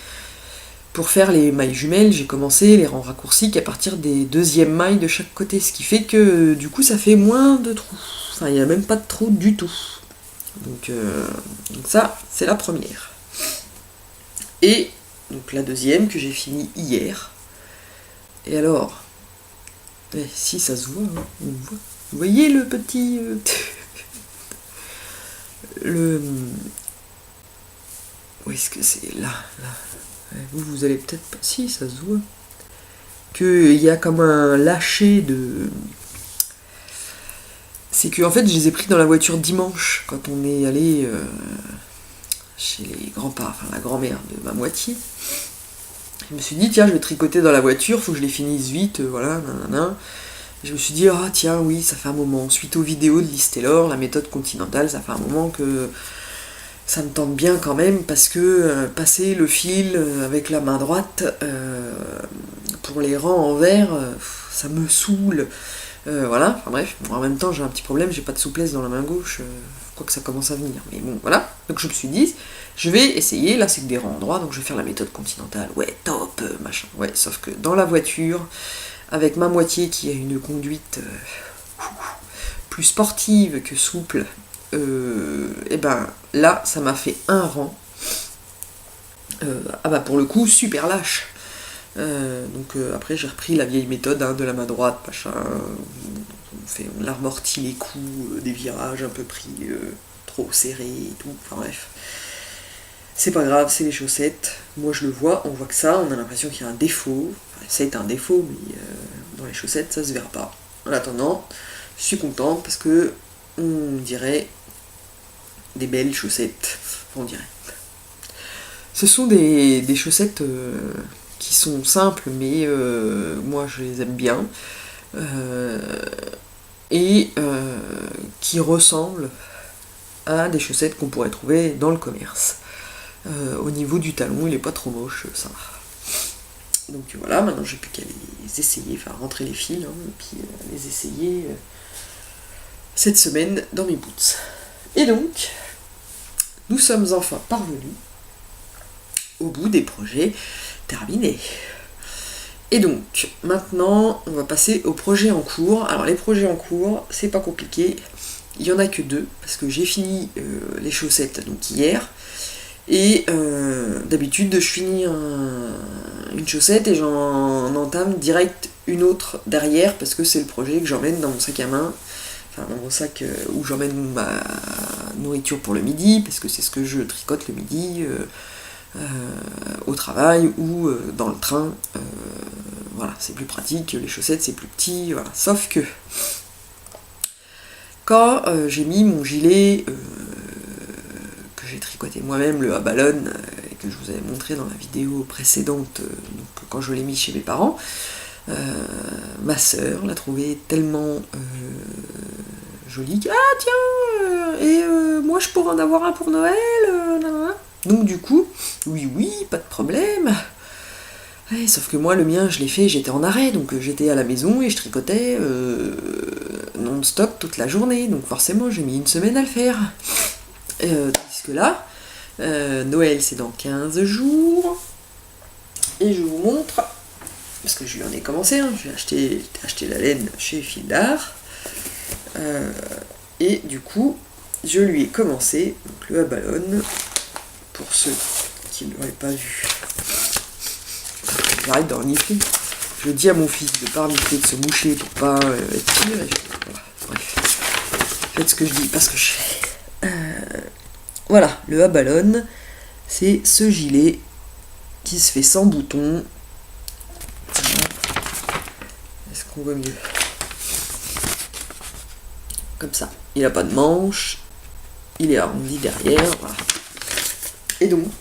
Pour faire les mailles jumelles, j'ai commencé les rangs raccourcis qu'à partir des 2e mailles de chaque côté, ce qui fait que du coup ça fait moins de trous. Il n'y a même pas de trous du tout. Donc ça, c'est la première. Et donc la deuxième que j'ai fini hier. Et alors, si ça se voit, hein, on voit. Vous voyez le petit... le... Où est-ce que c'est? Là. Vous allez peut-être pas... Si, ça se voit. Qu'il y a comme un lâcher de... C'est que en fait, je les ai pris dans la voiture dimanche, quand on est allé chez les grands-parents, enfin la grand-mère de ma moitié. Je me suis dit, tiens, je vais tricoter dans la voiture, faut que je les finisse vite, voilà, nanana. Je me suis dit, ah tiens, oui, ça fait un moment. Suite aux vidéos de Liz Taylor, la méthode continentale, ça fait un moment que ça me tente bien quand même, parce que passer le fil avec la main droite pour les rangs en vert, ça me saoule. Voilà, enfin bref, bon, en même temps j'ai un petit problème, j'ai pas de souplesse dans la main gauche, quoi que ça commence à venir, mais bon voilà, donc je me suis dit, je vais essayer, là c'est que des rangs droits, donc je vais faire la méthode continentale, ouais top, machin, ouais, sauf que dans la voiture, avec ma moitié qui a une conduite plus sportive que souple, et ben là ça m'a fait un rang, ah bah pour le coup super lâche. Donc après j'ai repris la vieille méthode de la main droite, machin, on amortit les coups des virages un peu pris trop serrés et tout, enfin bref. C'est pas grave, c'est les chaussettes, moi je le vois, on voit que ça, on a l'impression qu'il y a un défaut, enfin, c'est un défaut, mais dans les chaussettes ça se verra pas. En attendant, je suis contente parce que on dirait des belles chaussettes, on dirait. Ce sont des chaussettes qui sont simples, mais moi je les aime bien, et qui ressemblent à des chaussettes qu'on pourrait trouver dans le commerce. Au niveau du talon, il est pas trop moche, ça va. Donc voilà, maintenant j'ai plus qu'à les essayer, enfin rentrer les fils, et puis les essayer cette semaine dans mes boots. Et donc, nous sommes enfin parvenus au bout des projets terminés. Et donc, maintenant, on va passer aux projets en cours. Alors, les projets en cours, c'est pas compliqué. Il y en a que 2, parce que j'ai fini les chaussettes donc hier. Et d'habitude, je finis une chaussette et j'en entame direct une autre derrière, parce que c'est le projet que j'emmène dans mon sac à main. Enfin, dans mon sac où j'emmène ma nourriture pour le midi, parce que c'est ce que je tricote le midi. Au travail ou dans le train, voilà, c'est plus pratique, les chaussettes c'est plus petit, voilà. Sauf que quand j'ai mis mon gilet que j'ai tricoté moi-même, le Abalone, et que je vous avais montré dans la vidéo précédente, donc quand je l'ai mis chez mes parents, ma sœur l'a trouvé tellement joli, ah tiens, et moi je pourrais en avoir un pour Noël, nanana. Donc du coup, oui, pas de problème. Ouais, sauf que moi, le mien, je l'ai fait, j'étais en arrêt, donc j'étais à la maison et je tricotais non-stop toute la journée. Donc forcément, j'ai mis une semaine à le faire. Tandis que là, Noël, c'est dans 15 jours. Et je vous montre, parce que je lui en ai commencé, j'ai acheté la laine chez Fil d'Art. Et du coup, je lui ai commencé donc, le Abalone. Pour ceux qui ne l'auraient pas vu. J'arrête d'en renifler. Je dis à mon fils de ne pas renifler, de se moucher pour pas être pire. Voilà, bref. Faites ce que je dis, pas ce que je fais. Voilà, le Abalone, c'est ce gilet qui se fait sans bouton. Voilà. Est-ce qu'on voit mieux? Comme ça. Il n'a pas de manche. Il est arrondi derrière. Voilà. Et donc,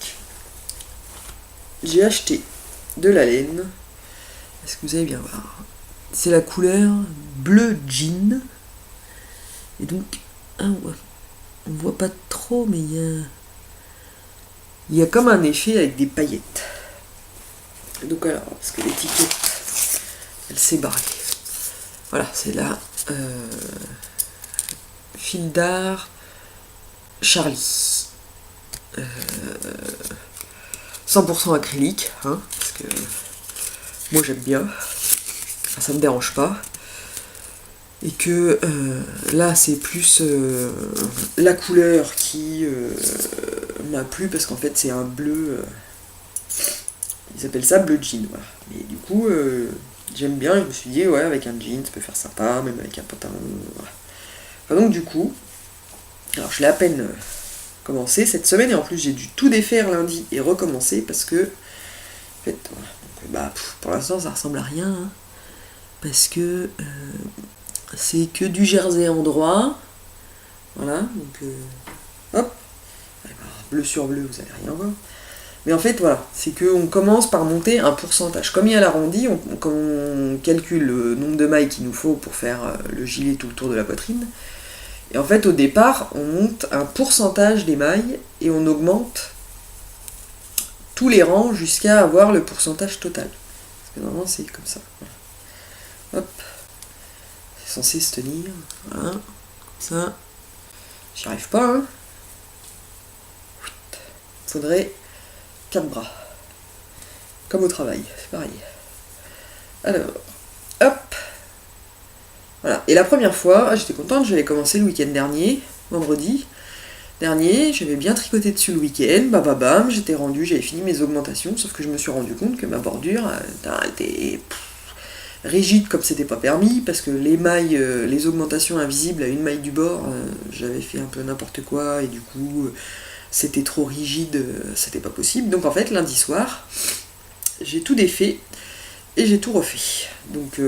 j'ai acheté de la laine. Est-ce que vous allez bien voir? C'est la couleur bleu jean. Et donc, on voit pas trop, mais il y a comme un effet avec des paillettes. Donc alors, parce que l'étiquette, elle s'est barrée. Voilà, c'est là. Fil d'Art Charlie. 100% acrylique, parce que moi j'aime bien, enfin, ça me dérange pas. Et que là c'est plus la couleur qui m'a plu parce qu'en fait c'est un bleu, ils appellent ça bleu jean, voilà. Et du coup j'aime bien, je me suis dit ouais avec un jean ça peut faire sympa, même avec un pantalon, voilà. Enfin, donc du coup, alors je l'ai à peine commencé cette semaine et en plus j'ai dû tout défaire lundi et recommencer parce que en fait voilà, donc, pour l'instant ça ressemble à rien hein, parce que c'est que du jersey en droit, voilà, donc hop, bleu sur bleu, vous allez rien voir. Mais en fait, voilà, c'est qu'on commence par monter un pourcentage. Comme il y a l'arrondi, quand on calcule le nombre de mailles qu'il nous faut pour faire le gilet tout le tour de la poitrine, et en fait, au départ, on monte un pourcentage des mailles et on augmente tous les rangs jusqu'à avoir le pourcentage total. Parce que normalement, c'est comme ça. Voilà. Hop. C'est censé se tenir. Voilà. Comme ça. J'y arrive pas, hein. Faudrait 4 bras. Comme au travail, c'est pareil. Alors, hop. Voilà. Et la première fois, j'étais contente, j'avais commencé le week-end dernier, vendredi dernier, j'avais bien tricoté dessus le week-end, bam, j'étais rendue, j'avais fini mes augmentations, sauf que je me suis rendu compte que ma bordure était rigide comme c'était pas permis, parce que les mailles, les augmentations invisibles à une maille du bord, j'avais fait un peu n'importe quoi, et du coup, c'était trop rigide, c'était pas possible. Donc en fait, lundi soir, j'ai tout défait, et j'ai tout refait. Donc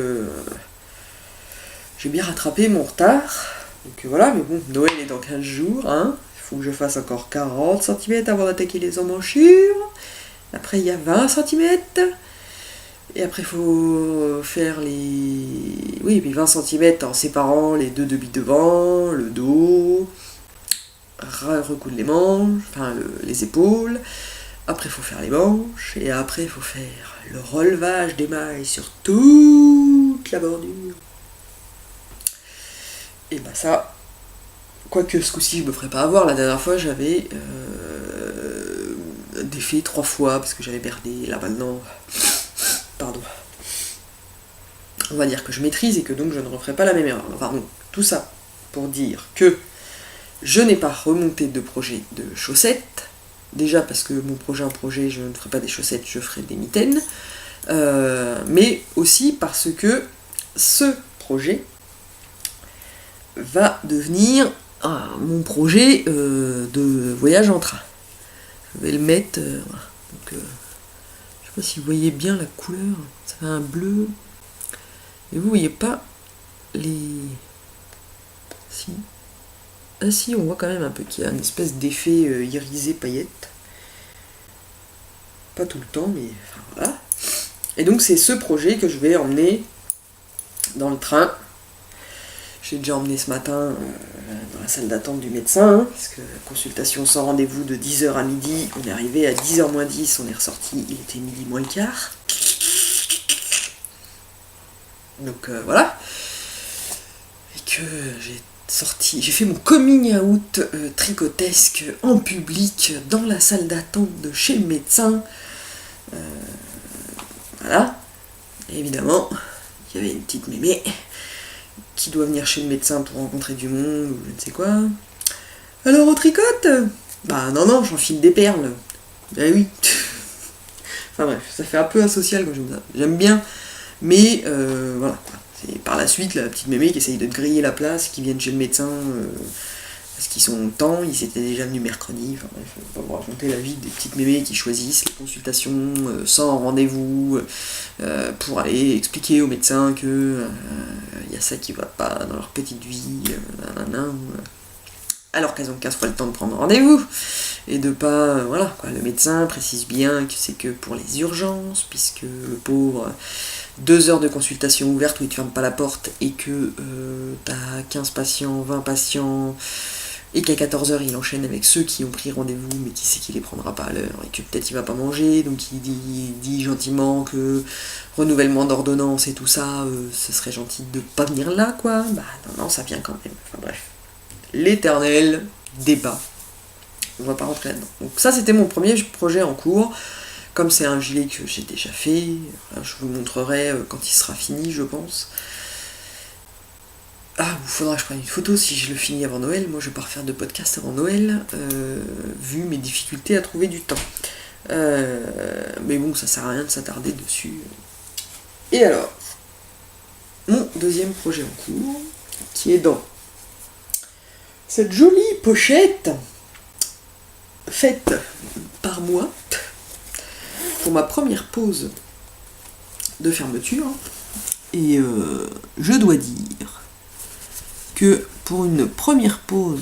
j'ai bien rattrapé mon retard, donc voilà, mais bon, Noël est dans 15 jours, hein. Il faut que je fasse encore 40 cm avant d'attaquer les emmanchures. Après, il y a 20 cm. Et après, il faut faire les... Oui, puis 20 cm en séparant les deux debits devant, le dos, recoudre les manches, enfin les épaules. Après, il faut faire les manches. Et après, il faut faire le relevage des mailles sur toute la bordure. Et bah ça... Quoique ce coup-ci je me ferais pas avoir, la dernière fois j'avais défait 3 fois parce que j'avais merdé, là maintenant, pardon. On va dire que je maîtrise et que donc je ne referai pas la même erreur. Enfin bon, tout ça pour dire que je n'ai pas remonté de projet de chaussettes, déjà parce que mon prochain projet je ne ferai pas des chaussettes, je ferai des mitaines, mais aussi parce que ce projet va devenir mon projet de voyage en train. Je vais le mettre, voilà. Donc, je sais pas si vous voyez bien la couleur, ça fait un bleu. Et vous voyez pas les... Si. Ah si, on voit quand même un peu qu'il y a une espèce d'effet irisé paillette. Pas tout le temps, mais enfin voilà. Et donc c'est ce projet que je vais emmener dans le train. J'ai déjà emmené ce matin dans la salle d'attente du médecin, hein, parce que consultation sans rendez-vous de 10h à midi, on est arrivé à 10h moins 10, on est ressorti, il était midi moins le quart. Donc voilà. Et que j'ai fait mon coming out tricotesque en public dans la salle d'attente de chez le médecin. Voilà. Et évidemment, il y avait une petite mémé qui doit venir chez le médecin pour rencontrer du monde ou je ne sais quoi. Alors on tricote ? Bah non, j'enfile des perles. Bah oui. Enfin bref, ça fait un peu asocial quand j'aime bien, mais voilà quoi. C'est par la suite la petite mémé qui essaye de te griller la place, qui viennent chez le médecin parce qu'ils sont temps, ils étaient déjà venus mercredi. Enfin bref, on va vous raconter la vie des petites mémés qui choisissent les consultations sans rendez-vous pour aller expliquer au médecin que y a ça qui va pas dans leur petite vie, alors qu'elles ont 15 fois le temps de prendre rendez-vous et de pas voilà quoi. Le médecin précise bien que c'est que pour les urgences, puisque le pauvre 2 heures de consultation ouverte où il te ferme pas la porte et que t'as 15 patients, 20 patients et qu'à 14h il enchaîne avec ceux qui ont pris rendez-vous mais qui sait qu'il les prendra pas à l'heure et que peut-être il va pas manger, donc il dit gentiment que renouvellement d'ordonnance et tout ça, ce serait gentil de pas venir là quoi. Bah non, ça vient quand même. Enfin bref, l'éternel débat. On va pas rentrer là-dedans. Donc ça c'était mon premier projet en cours. Comme c'est un gilet que j'ai déjà fait, je vous montrerai quand il sera fini je pense. Ah, il faudra que je prenne une photo si je le finis avant Noël. Moi, je vais pas refaire de podcast avant Noël, vu mes difficultés à trouver du temps. Mais bon, ça sert à rien de s'attarder dessus. Et alors, mon deuxième projet en cours, qui est dans cette jolie pochette faite par moi pour ma première pause de fermeture. Et je dois dire que pour une première pause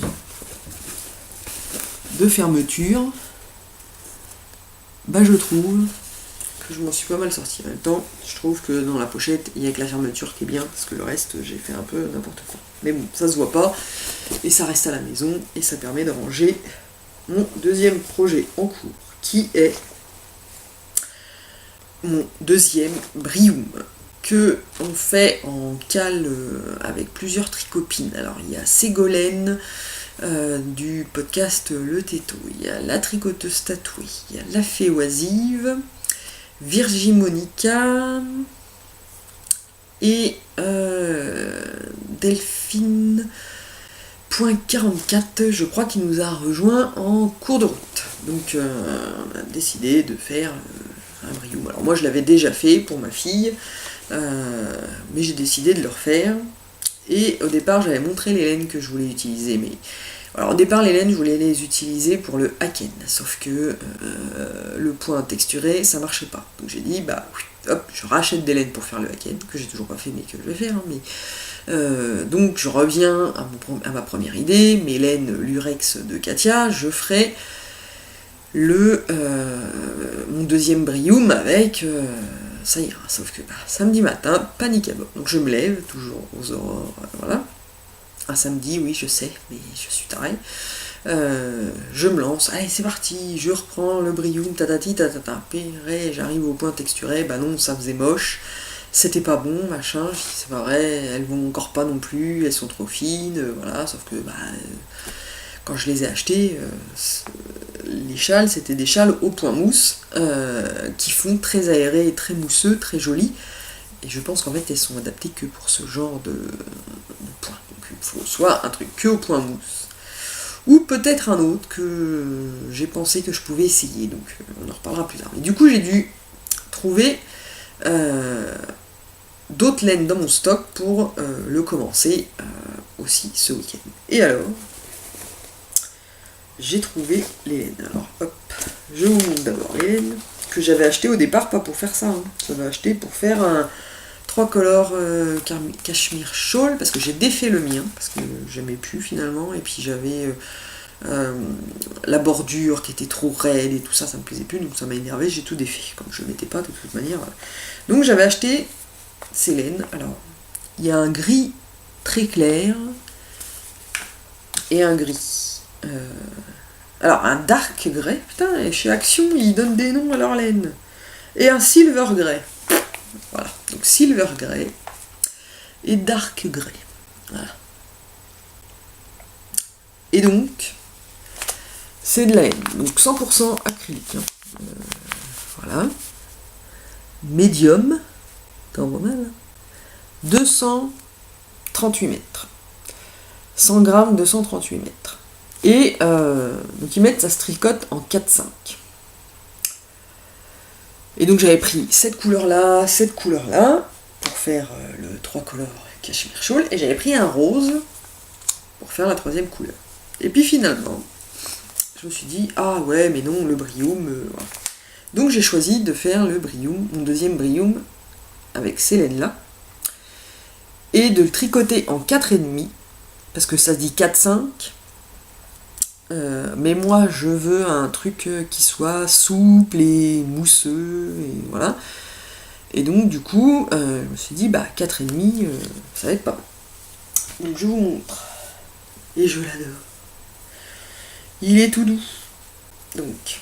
de fermeture, je trouve que je m'en suis pas mal sorti. En même temps, je trouve que dans la pochette, il n'y a que la fermeture qui est bien, parce que le reste, j'ai fait un peu n'importe quoi. Mais bon, ça se voit pas, et ça reste à la maison, et ça permet de ranger mon deuxième projet en cours, qui est mon deuxième Brium, que on fait en cale avec plusieurs tricopines. Alors il y a Ségolène du podcast Le Této, il y a la tricoteuse tatouée, il y a la fée oisive, Virgie Monica et Delphine.44, je crois qu'il nous a rejoint en cours de route. Donc on a décidé de faire un Brium. Alors moi je l'avais déjà fait pour ma fille, mais j'ai décidé de le refaire. Et au départ j'avais montré les laines que je voulais utiliser, mais alors au départ les laines je voulais les utiliser pour le haken, sauf que le point texturé ça marchait pas. Donc j'ai dit hop, je rachète des laines pour faire le haken, que j'ai toujours pas fait mais que je vais faire, hein, mais donc je reviens à ma première idée, mes laines Lurex de Katia, je ferai mon deuxième Brium avec ça ira, sauf que samedi matin, panique à bord. Donc je me lève, toujours aux aurores, voilà. Un samedi, oui, je sais, mais je suis tarée. Je me lance, allez, c'est parti, je reprends le Brium, tatati, tatata, péré, j'arrive au point texturé, non, ça faisait moche, c'était pas bon, machin, c'est pas vrai, elles vont encore pas non plus, elles sont trop fines, voilà, sauf que, quand je les ai achetées, les châles, c'était des châles au point mousse, qui font très aérés et très mousseux, très jolis, et je pense qu'en fait elles sont adaptées que pour ce genre de point. Donc il faut soit un truc que au point mousse, ou peut-être un autre que j'ai pensé que je pouvais essayer, donc on en reparlera plus tard. Mais du coup j'ai dû trouver d'autres laines dans mon stock pour le commencer aussi ce week-end. Et alors, j'ai trouvé les laines. Alors hop, je vous montre d'abord les laines que j'avais achetées au départ, pas pour faire ça, hein. J'avais acheté pour faire un 3 color cashmere shawl, parce que j'ai défait le mien, parce que j'aimais plus finalement, et puis j'avais la bordure qui était trop raide et tout ça, ça me plaisait plus, donc ça m'a énervé, j'ai tout défait, comme je ne mettais pas de toute manière. Donc j'avais acheté ces laines. Alors, il y a un gris très clair et un gris. Alors, un dark grey, putain, et chez Action, ils donnent des noms à leurs laines. Et un silver grey. Voilà, donc silver grey et dark grey. Voilà. Et donc, c'est de la laine, donc 100% acrylique. Hein. Voilà. Médium, quand même, 238 mètres. 100 grammes, 238 mètres. Et donc ils mettent, ça se tricote en 4-5. Et donc j'avais pris cette couleur-là, pour faire le 3 color cashmere shawl, et j'avais pris un rose pour faire la troisième couleur. Et puis finalement, je me suis dit, ah ouais, mais non, le Brium, voilà. Donc j'ai choisi de faire le Brium, mon deuxième Brium, avec ces laines-là, et de le tricoter en 4,5, parce que ça se dit 4-5, mais moi je veux un truc qui soit souple et mousseux, et voilà. Et donc du coup, je me suis dit, 4,5, ça va être pas mal. Donc je vous montre, et je l'adore. Il est tout doux. Donc,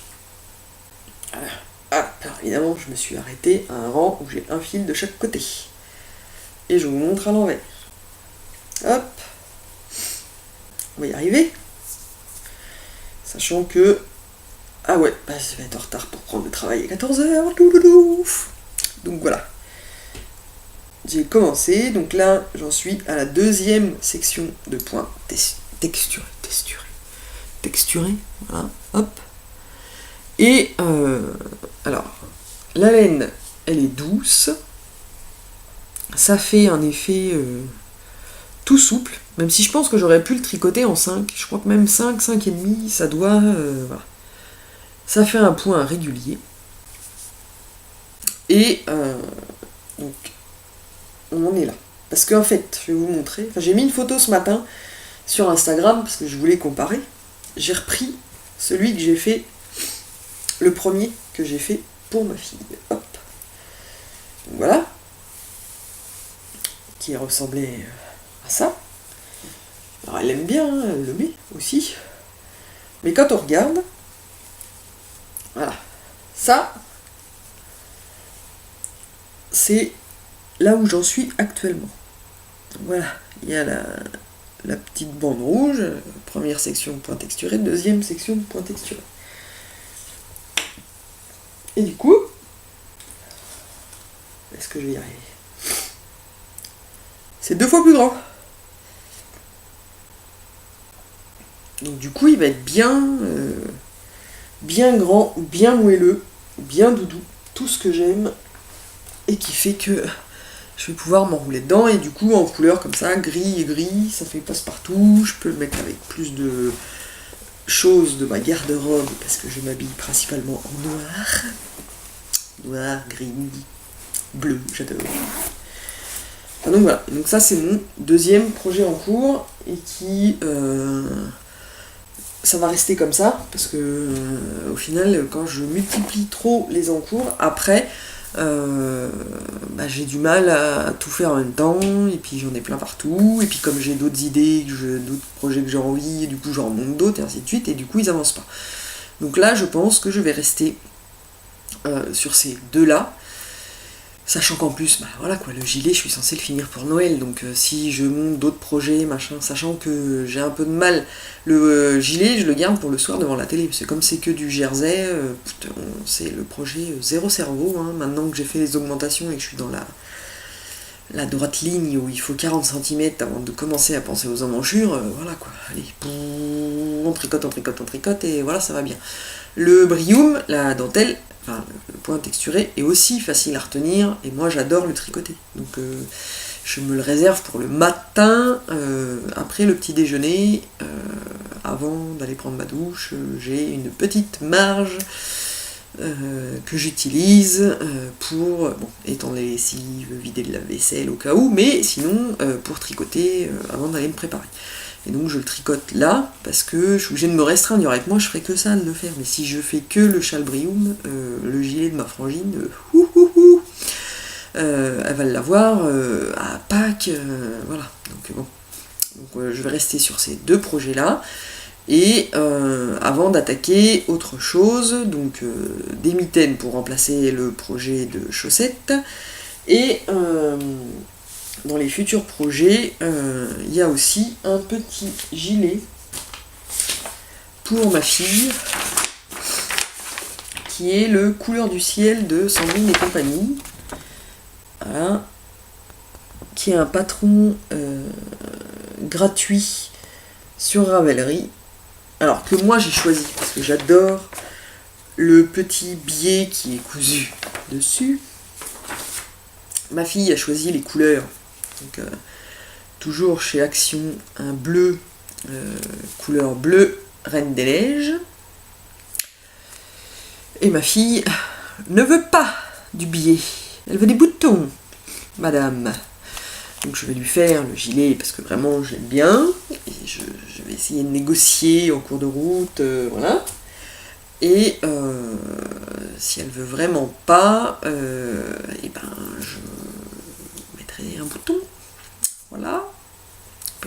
alors évidemment, je me suis arrêté à un rang où j'ai un fil de chaque côté. Et je vous montre à l'envers. Hop. On va y arriver. Sachant que... Ah ouais, je vais être en retard pour prendre le travail à 14h. Donc voilà. j'ai commencé, donc là j'en suis à la deuxième section de points texturés, voilà, hop. Et alors, la laine, elle est douce, ça fait un effet tout souple, même si je pense que j'aurais pu le tricoter en 5, je crois que même 5,5, ça doit... voilà. Ça fait un point régulier. Et donc, on en est là. Parce qu'en fait, je vais vous montrer, enfin j'ai mis une photo ce matin sur Instagram, parce que je voulais comparer. J'ai repris celui que j'ai fait, le premier que j'ai fait pour ma fille. Hop. Donc voilà. Qui ressemblait à ça. Alors elle aime bien, hein, elle le met aussi. Mais quand on regarde, voilà, ça, c'est là où j'en suis actuellement. Voilà, il y a la petite bande rouge, première section de point texturé, deuxième section de point texturé. Et du coup, est-ce que je vais y arriver? C'est 2 fois plus grand. Donc du coup, il va être bien grand, bien moelleux, bien doudou, tout ce que j'aime, et qui fait que je vais pouvoir m'enrouler dedans, et du coup en couleur comme ça, gris et gris, ça fait passe-partout, je peux le mettre avec plus de choses de ma garde-robe, parce que je m'habille principalement en noir. Noir, gris, bleu, j'adore. Enfin, donc voilà, donc ça c'est mon deuxième projet en cours, et qui... ça va rester comme ça, parce que au final, quand je multiplie trop les encours, après, j'ai du mal à tout faire en même temps, et puis j'en ai plein partout, et puis comme j'ai d'autres idées, d'autres projets que j'ai envie, et du coup j'en monte d'autres, et ainsi de suite, et du coup ils avancent pas. Donc là, je pense que je vais rester sur ces deux-là, sachant qu'en plus, voilà quoi, le gilet, je suis censée le finir pour Noël, donc si je monte d'autres projets, machin, sachant que j'ai un peu de mal, le gilet, je le garde pour le soir devant la télé, parce que comme c'est que du jersey, c'est le projet zéro cerveau, hein, maintenant que j'ai fait les augmentations et que je suis dans la droite ligne où il faut 40 cm avant de commencer à penser aux emmanchures, voilà quoi, allez, on tricote, et voilà, ça va bien. Le brium, la dentelle, enfin, le point texturé est aussi facile à retenir, et moi j'adore le tricoter. Donc je me le réserve pour le matin, après le petit déjeuner, avant d'aller prendre ma douche, j'ai une petite marge que j'utilise pour étendre les lessives, vider le lave-vaisselle au cas où, mais sinon pour tricoter avant d'aller me préparer. Et donc je le tricote là, parce que je suis obligée de me restreindre, il y aurait que moi je ferais que ça de le faire, mais si je fais que le châle brium, le gilet de ma frangine, elle va l'avoir à Pâques, voilà. Donc bon, donc, je vais rester sur ces deux projets-là, et avant d'attaquer autre chose, donc des mitaines pour remplacer le projet de chaussettes, et dans les futurs projets, il y a aussi un petit gilet pour ma fille, qui est le Couleur du ciel de Sandrine et compagnie. Voilà. Qui est un patron gratuit sur Ravelry. Alors que moi j'ai choisi, parce que j'adore le petit biais qui est cousu dessus. Ma fille a choisi les couleurs. Donc, toujours chez Action, un bleu, couleur bleu, Reine des Neiges. Et ma fille ne veut pas du biais. Elle veut des boutons, madame. Donc je vais lui faire le gilet parce que vraiment je l'aime bien. Et je vais essayer de négocier en cours de route, voilà. Et si elle veut vraiment pas, et ben je mettrai un bouton. Voilà.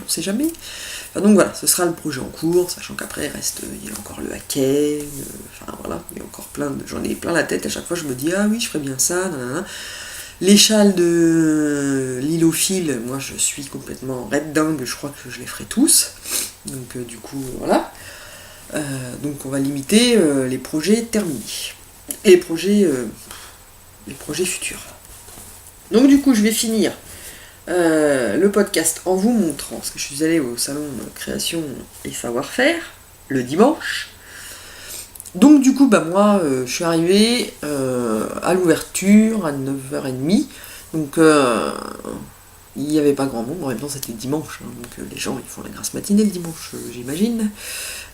On sait jamais. Enfin, donc voilà, ce sera le projet en cours, sachant qu'après il y a encore le haquet, enfin voilà, il y a encore j'en ai plein la tête, à chaque fois je me dis ah oui je ferais bien ça, nanana. Les châles de Lilofil, moi je suis complètement red dingue, je crois que je les ferai tous, donc du coup voilà. Donc on va limiter les projets terminés, et les projets futurs. Donc du coup je vais finir le podcast en vous montrant, parce que je suis allée au salon création et savoir-faire le dimanche. Donc du coup, moi, je suis arrivée à l'ouverture à 9h30. Donc il n'y avait pas grand monde. En même temps, c'était dimanche. Donc les gens, ils font la grasse matinée le dimanche, j'imagine.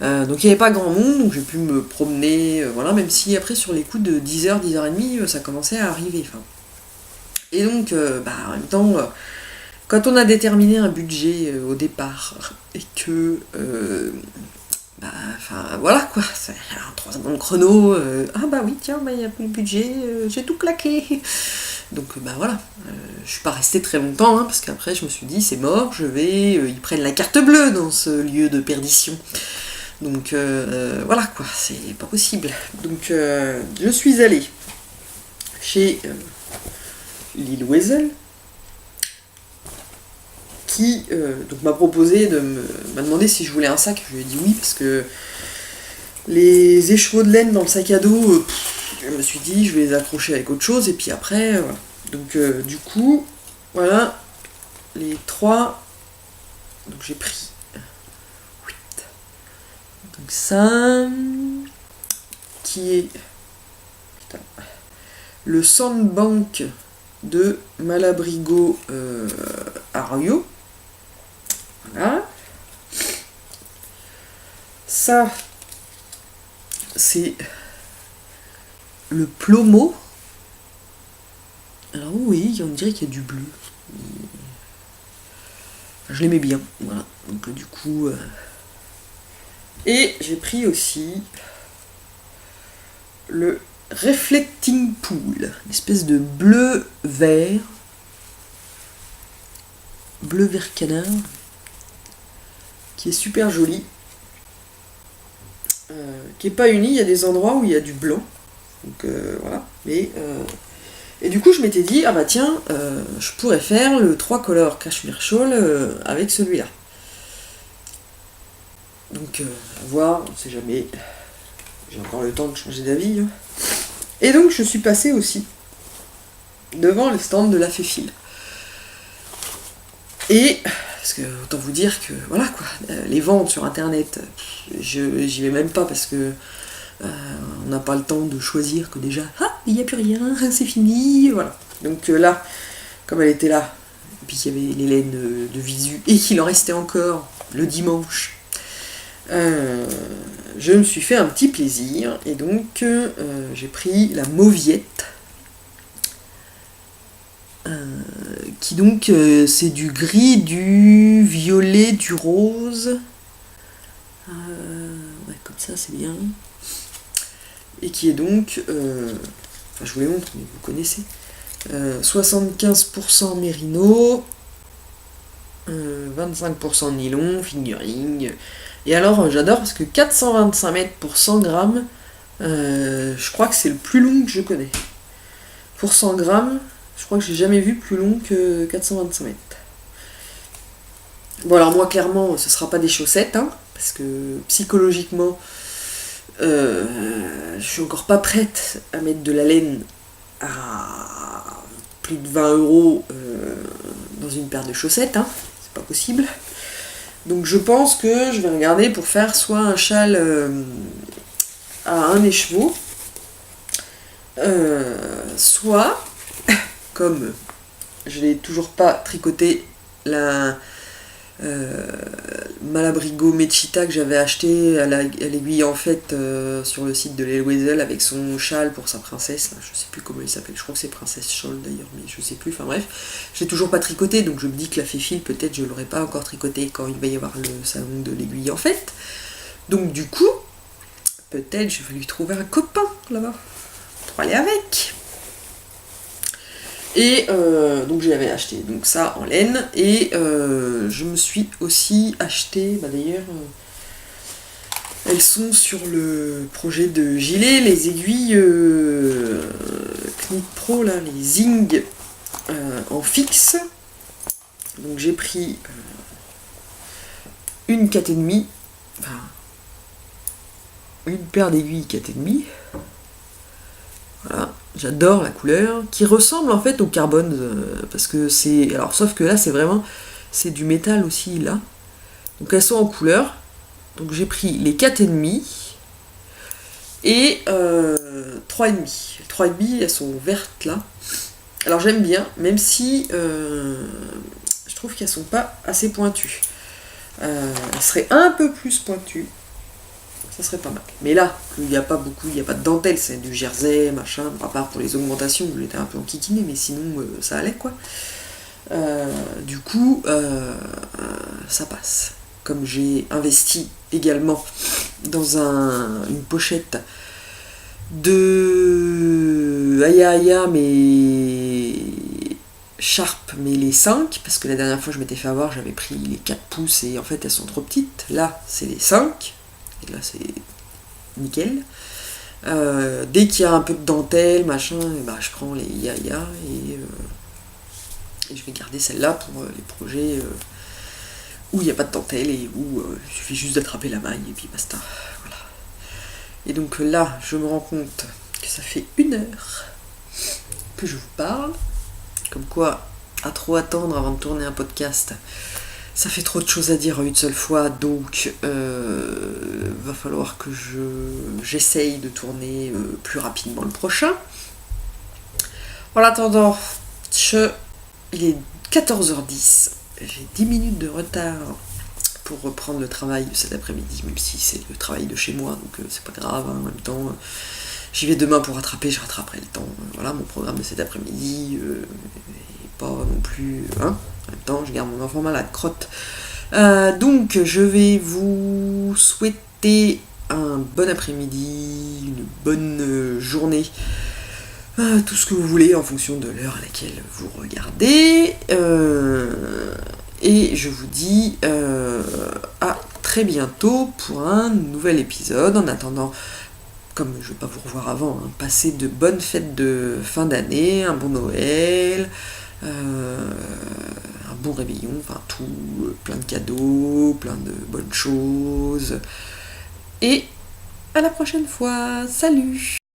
Donc il n'y avait pas grand monde. Donc j'ai pu me promener. Voilà, même si après, sur les coups de 10h, 10h30, ça commençait à arriver. Et donc, en même temps, quand on a déterminé un budget au départ et que voilà quoi, c'est un 3 secondes chrono, oui tiens, il n'y a plus de budget, j'ai tout claqué. Donc voilà, je suis pas restée très longtemps, parce qu'après je me suis dit c'est mort, ils prennent la carte bleue dans ce lieu de perdition. Donc voilà quoi, c'est pas possible. Donc je suis allée chez Lil Weasel, qui donc m'a proposé m'a demandé si je voulais un sac. Je lui ai dit oui, parce que les écheveaux de laine dans le sac à dos, je me suis dit je vais les accrocher avec autre chose, et puis après, voilà. Donc du coup, voilà, les 3, donc j'ai pris 8. Donc ça, qui est le Sandbank de Malabrigo Ario. Voilà. Ça, c'est le Plomo. Alors oui, on dirait qu'il y a du bleu. Je l'aimais bien, voilà. Donc du coup... Et j'ai pris aussi le Reflecting Pool, une espèce de bleu-vert canard, qui est super joli, qui est pas uni. Il y a des endroits où il y a du blanc, donc voilà. Et du coup je m'étais dit tiens, je pourrais faire le 3 color cashmere shawl avec celui-là. Donc à voir, on sait jamais, j'ai encore le temps de changer d'avis. Et donc je suis passée aussi devant le stand de la Féfil. Et, parce que autant vous dire que, voilà quoi, les ventes sur internet, j'y vais même pas parce que on n'a pas le temps de choisir, que déjà, il n'y a plus rien, c'est fini, voilà. Donc là, comme elle était là, et puis qu'il y avait les laines de visu, et qu'il en restait encore le dimanche, je me suis fait un petit plaisir, et donc j'ai pris la Mauviette, qui donc c'est du gris, du violet, du rose, comme ça c'est bien, et qui est donc, je vous les montre mais vous connaissez, 75% mérino, 25% nylon, fingering. Et alors j'adore parce que 425 mètres pour 100 grammes, je crois que c'est le plus long que je connais. Pour 100 grammes, je crois que j'ai jamais vu plus long que 425 mètres. Bon alors moi clairement ce sera pas des chaussettes, parce que psychologiquement je suis encore pas prête à mettre de la laine à plus de 20 € dans une paire de chaussettes, c'est pas possible. Donc je pense que je vais regarder pour faire soit un châle à un écheveau, soit, comme je n'ai toujours pas tricoté la Malabrigo Mechita que j'avais acheté à l'aiguille en fait sur le site de Lil Weasel avec son châle pour sa princesse, je sais plus comment il s'appelle, je crois que c'est Princesse Shawl d'ailleurs, mais je sais plus, enfin bref, je l'ai toujours pas tricoté, donc je me dis que la Féfil peut-être je l'aurais pas encore tricoté quand il va y avoir le salon de l'aiguille en fait, donc du coup peut-être je vais lui trouver un copain là-bas pour aller avec. Et donc j'avais acheté donc ça en laine, et je me suis aussi acheté, d'ailleurs elles sont sur le projet de gilet, les aiguilles Knit Pro là, les Zing en fixe. Donc j'ai pris une 4,5, enfin une paire d'aiguilles 4,5. Voilà, j'adore la couleur, qui ressemble en fait au carbone, parce que c'est... Alors sauf que là c'est vraiment... C'est du métal aussi là. Donc elles sont en couleur. Donc j'ai pris les 4,5 et 3,5. Les 3,5 elles sont vertes là. Alors j'aime bien, même si je trouve qu'elles sont pas assez pointues. Elles seraient un peu plus pointues. Ça serait pas mal. Mais là, il n'y a pas beaucoup, il n'y a pas de dentelle, c'est du jersey, machin, à part pour les augmentations où j'étais un peu enquiquiné, mais sinon ça allait quoi. Du coup, ça passe. Comme j'ai investi également dans une pochette de Aya Aya, mais Sharp, mais les 5, parce que la dernière fois je m'étais fait avoir, j'avais pris les 4 pouces et en fait elles sont trop petites. Là, c'est les 5, et là c'est nickel. Dès qu'il y a un peu de dentelle, machin, bah, je prends les Yaya et je vais garder celle-là pour les projets où il n'y a pas de dentelle et où il suffit juste d'attraper la maille et puis basta. Voilà. Et donc là, je me rends compte que ça fait 1 heure que je vous parle. Comme quoi, à trop attendre avant de tourner un podcast, ça fait trop de choses à dire une seule fois, donc va falloir que j'essaye de tourner plus rapidement le prochain. En attendant, il est 14h10, j'ai 10 minutes de retard pour reprendre le travail cet après-midi, même si c'est le travail de chez moi, donc c'est pas grave, hein, en même temps, j'y vais demain pour rattraper, je rattraperai le temps. Voilà mon programme de cet après-midi, et pas non plus, hein, en même temps je garde mon enfant malade, crotte. Donc je vais vous souhaiter un bon après-midi, une bonne journée, tout ce que vous voulez en fonction de l'heure à laquelle vous regardez. Et je vous dis à très bientôt pour un nouvel épisode. En attendant, comme je ne vais pas vous revoir avant, hein, passez de bonnes fêtes de fin d'année, un bon Noël, un bon réveillon, enfin tout, plein de cadeaux, plein de bonnes choses. Et à la prochaine fois, salut!